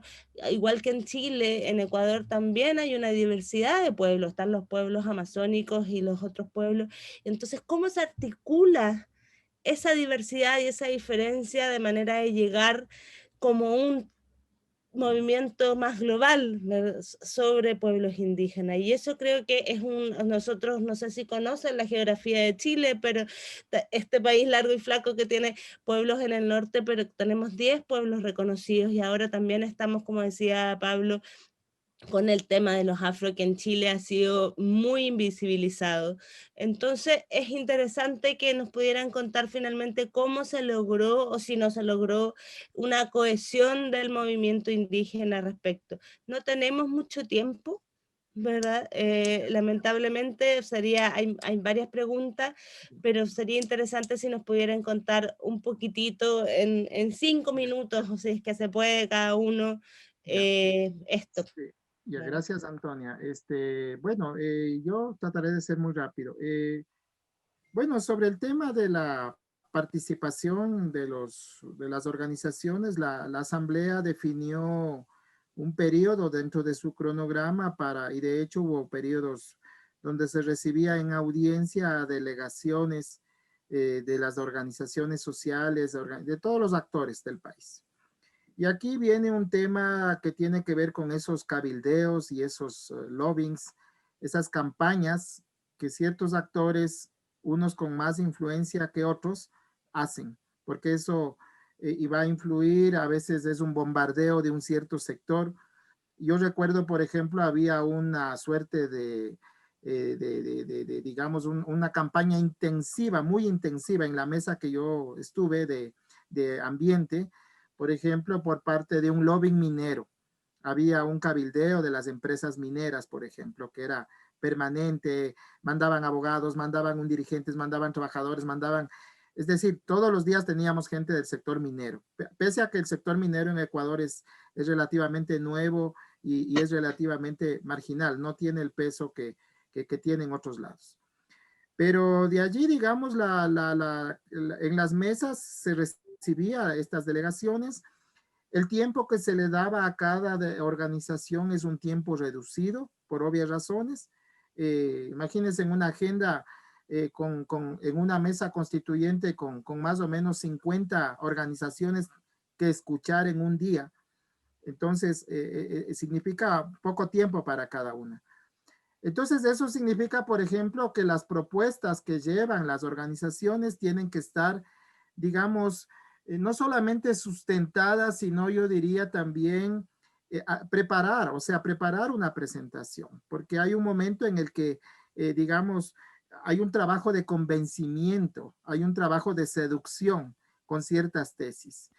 igual que en Chile, en Ecuador también hay una diversidad de pueblos, están los pueblos amazónicos y los otros pueblos. Entonces, ¿cómo se articula esa diversidad y esa diferencia de manera de llegar como un movimiento más global sobre pueblos indígenas? Y eso creo que es nosotros, no sé si conocen la geografía de Chile, pero este país largo y flaco que tiene pueblos en el norte, pero tenemos 10 pueblos reconocidos y ahora también estamos, como decía Pablo, con el tema de los afro, que en Chile ha sido muy invisibilizado. Entonces es interesante que nos pudieran contar finalmente cómo se logró o si no se logró una cohesión del movimiento indígena respecto. No tenemos mucho tiempo, ¿verdad? Lamentablemente hay varias preguntas, pero sería interesante si nos pudieran contar un poquitito en 5 minutos, o si es que se puede cada uno, esto. Sí. Ya, gracias, Antonia. Bueno, yo trataré de ser muy rápido. Bueno, sobre el tema de la participación de las organizaciones, la Asamblea definió un periodo dentro de su cronograma y de hecho hubo periodos donde se recibía en audiencia a delegaciones de las organizaciones sociales, de todos los actores del país. Y aquí viene un tema que tiene que ver con esos cabildeos y esos lobbyings, esas campañas que ciertos actores, unos con más influencia que otros, hacen, porque eso y va a influir, a veces es un bombardeo de un cierto sector. Yo recuerdo, por ejemplo, había una suerte digamos, una campaña intensiva, muy intensiva en la mesa que yo estuve de ambiente, por ejemplo, por parte de un lobbying minero. Había un cabildeo de las empresas mineras, por ejemplo, que era permanente, mandaban abogados, mandaban dirigentes, mandaban trabajadores, mandaban, es decir, todos los días teníamos gente del sector minero. Pese a que el sector minero en Ecuador es relativamente nuevo y es relativamente marginal, no tiene el peso que tiene en otros lados. Pero de allí, digamos, en las mesas se recibía estas delegaciones. El tiempo que se le daba a cada organización es un tiempo reducido, por obvias razones. Imagínense en una agenda, en una mesa constituyente con más o menos 50 organizaciones que escuchar en un día. Entonces, significa poco tiempo para cada una. Entonces, eso significa, por ejemplo, que las propuestas que llevan las organizaciones tienen que estar, digamos, no solamente sustentadas, sino yo diría también preparar, o sea, preparar una presentación, porque hay un momento en el que, digamos, hay un trabajo de convencimiento, hay un trabajo de seducción con ciertas tesis.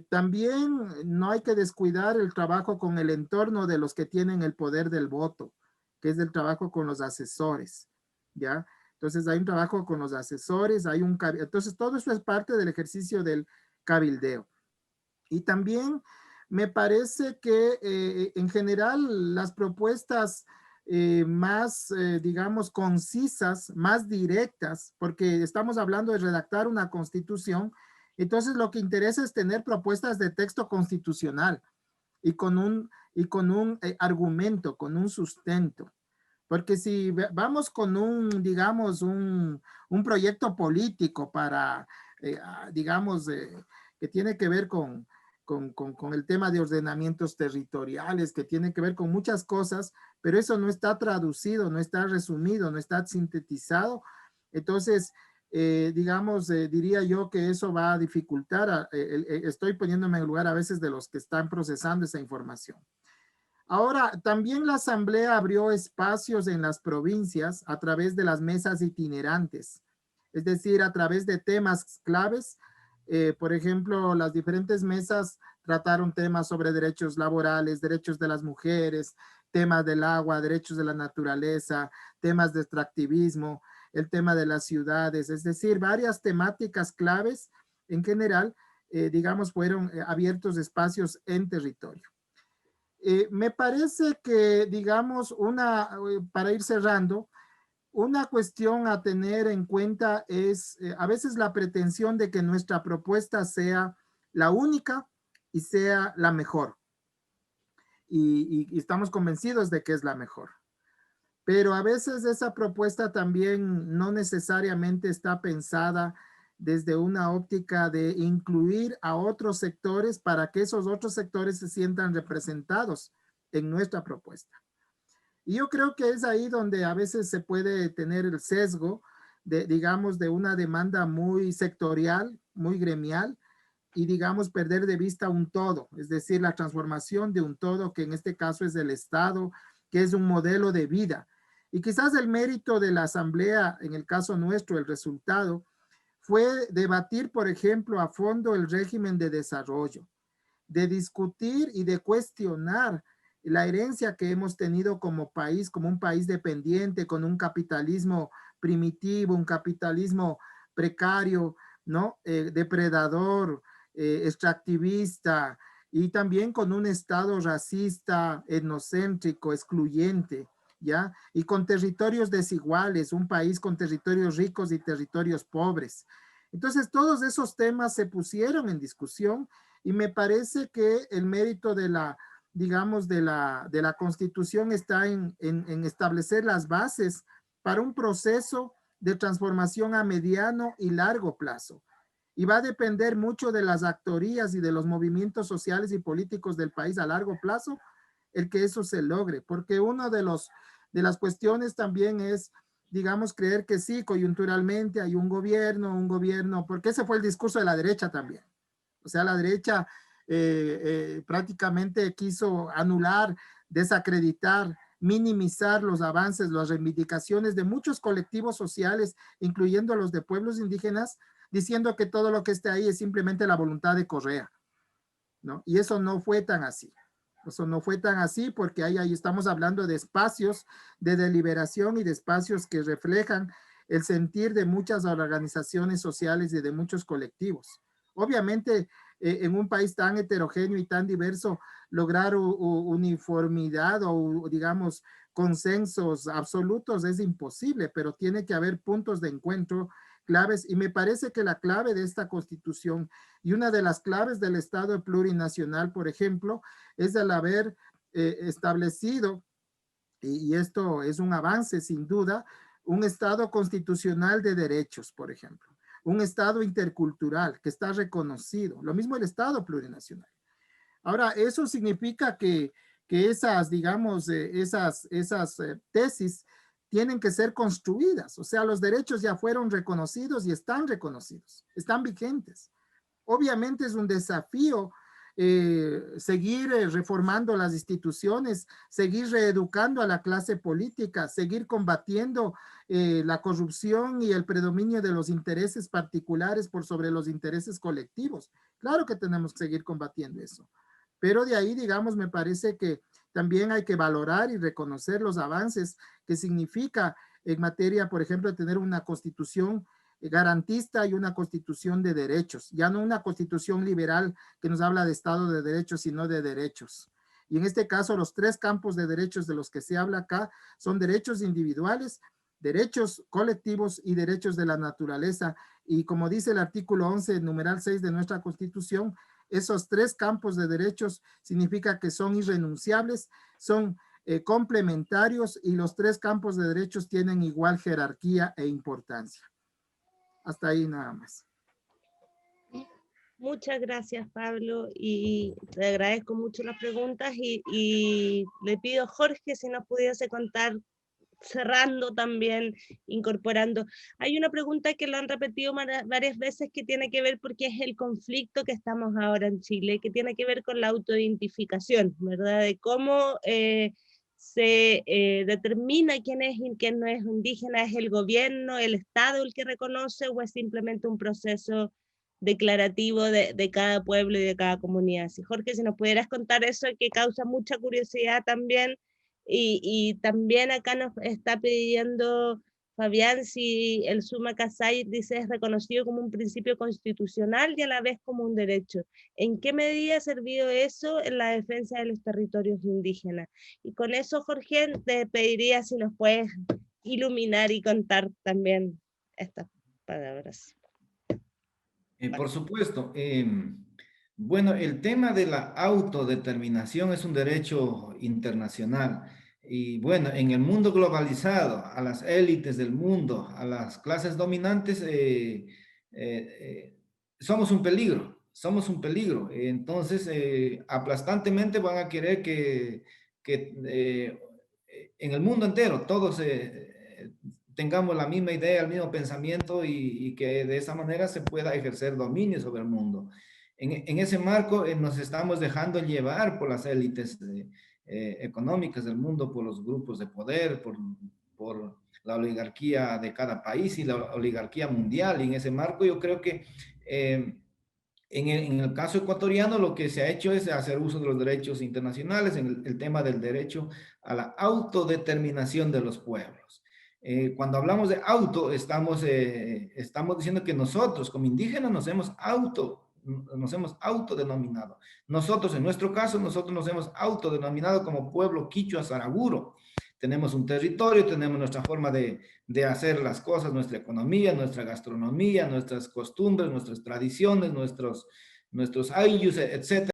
También no hay que descuidar el trabajo con el entorno de los que tienen el poder del voto, que es el trabajo con los asesores, ¿ya? Entonces hay un trabajo con los asesores, entonces todo eso es parte del ejercicio del cabildeo. Y también me parece que en general las propuestas más, digamos, concisas, más directas, porque estamos hablando de redactar una constitución, entonces lo que interesa es tener propuestas de texto constitucional y con un argumento, con un sustento. Porque si vamos con digamos, un proyecto político para, digamos, que tiene que ver con el tema de ordenamientos territoriales, que tiene que ver con muchas cosas, pero eso no está traducido, no está resumido, no está sintetizado, entonces, digamos, diría yo que eso va a dificultar, estoy poniéndome en el lugar a veces de los que están procesando esa información. Ahora, también la Asamblea abrió espacios en las provincias a través de las mesas itinerantes, es decir, a través de temas claves. Por ejemplo, las diferentes mesas trataron temas sobre derechos laborales, derechos de las mujeres, temas del agua, derechos de la naturaleza, temas de extractivismo, el tema de las ciudades, es decir, varias temáticas claves en general, digamos, fueron abiertos espacios en territorio. Me parece que, digamos, para ir cerrando, una cuestión a tener en cuenta es a veces la pretensión de que nuestra propuesta sea la única y sea la mejor. Y estamos convencidos de que es la mejor. Pero a veces esa propuesta también no necesariamente está pensada desde una óptica de incluir a otros sectores para que esos otros sectores se sientan representados en nuestra propuesta. Y yo creo que es ahí donde a veces se puede tener el sesgo digamos, de una demanda muy sectorial, muy gremial, y digamos perder de vista un todo, es decir, la transformación de un todo que en este caso es el Estado, que es un modelo de vida. Y quizás el mérito de la Asamblea, en el caso nuestro, el resultado, fue debatir, por ejemplo, a fondo el régimen de desarrollo, de discutir y de cuestionar la herencia que hemos tenido como país, como un país dependiente, con un capitalismo primitivo, un capitalismo precario, ¿no? Depredador, extractivista, y también con un Estado racista, etnocéntrico, excluyente, ¿ya? Y con territorios desiguales, un país con territorios ricos y territorios pobres. Entonces, todos esos temas se pusieron en discusión y me parece que el mérito de la, digamos, de la Constitución está en establecer las bases para un proceso de transformación a mediano y largo plazo. Y va a depender mucho de las actorías y de los movimientos sociales y políticos del país a largo plazo el que eso se logre, porque uno de las cuestiones también es digamos, creer que sí, coyunturalmente hay un gobierno, porque ese fue el discurso de la derecha también. O sea, la derecha prácticamente quiso anular, desacreditar, minimizar los avances, las reivindicaciones de muchos colectivos sociales, incluyendo los de pueblos indígenas, diciendo que todo lo que esté ahí es simplemente la voluntad de Correa, ¿no? Y eso no fue tan así. Eso no fue tan así porque ahí estamos hablando de espacios de deliberación y de espacios que reflejan el sentir de muchas organizaciones sociales y de muchos colectivos. Obviamente, en un país tan heterogéneo y tan diverso, lograr uniformidad o, digamos, consensos absolutos es imposible, pero tiene que haber puntos de encuentro claves, y me parece que la clave de esta Constitución y una de las claves del Estado plurinacional, por ejemplo, es el haber establecido, y esto es un avance sin duda, un Estado constitucional de derechos, por ejemplo, un Estado intercultural que está reconocido, lo mismo el Estado plurinacional. Ahora, eso significa que esas, digamos, esas tesis tienen que ser construidas. O sea, los derechos ya fueron reconocidos y están reconocidos, están vigentes. Obviamente es un desafío seguir reformando las instituciones, seguir reeducando a la clase política, seguir combatiendo la corrupción y el predominio de los intereses particulares por sobre los intereses colectivos. Claro que tenemos que seguir combatiendo eso. Pero de ahí, digamos, me parece que también hay que valorar y reconocer los avances que significa en materia, por ejemplo, de tener una constitución garantista y una constitución de derechos, ya no una constitución liberal que nos habla de Estado de derechos, sino de derechos. Y en este caso, los tres campos de derechos de los que se habla acá son derechos individuales, derechos colectivos y derechos de la naturaleza. Y como dice el artículo 11, numeral 6 de nuestra Constitución, esos tres campos de derechos significa que son irrenunciables, son complementarios, y los tres campos de derechos tienen igual jerarquía e importancia. Hasta ahí nada más. Muchas gracias, Pablo, y te agradezco mucho las preguntas y le pido a Jorge si nos pudiese contar, cerrando también, incorporando. Hay una pregunta que lo han repetido varias veces que tiene que ver porque es el conflicto que estamos ahora en Chile, que tiene que ver con la autoidentificación, ¿verdad? De cómo se determina quién es y quién no es indígena. ¿Es el gobierno, el Estado el que reconoce, o es simplemente un proceso declarativo de cada pueblo y de cada comunidad? Si Jorge, si nos pudieras contar eso, que causa mucha curiosidad también. Y también acá nos está pidiendo Fabián si el Suma Kasai, dice, es reconocido como un principio constitucional y a la vez como un derecho. ¿En qué medida ha servido eso en la defensa de los territorios indígenas? Y con eso, Jorge, te pediría si nos puedes iluminar y contar también estas palabras. Por supuesto. Bueno, el tema de la autodeterminación es un derecho internacional. Y bueno, en el mundo globalizado, a las élites del mundo, a las clases dominantes, somos un peligro, somos un peligro. Entonces, aplastantemente van a querer que en el mundo entero todos tengamos la misma idea, el mismo pensamiento, y que de esa manera se pueda ejercer dominio sobre el mundo. En ese marco nos estamos dejando llevar por las élites económicas del mundo, por los grupos de poder, por la oligarquía de cada país y la oligarquía mundial. Y en ese marco yo creo que en el caso ecuatoriano lo que se ha hecho es hacer uso de los derechos internacionales en el tema del derecho a la autodeterminación de los pueblos. Cuando hablamos de auto, estamos diciendo que nosotros como indígenas nos hemos autodenominado. Nosotros, en nuestro caso, nosotros nos hemos autodenominado como pueblo quichua saraguro. Tenemos un territorio, tenemos nuestra forma de hacer las cosas, nuestra economía, nuestra gastronomía, nuestras costumbres, nuestras tradiciones, nuestros ayllus, etc.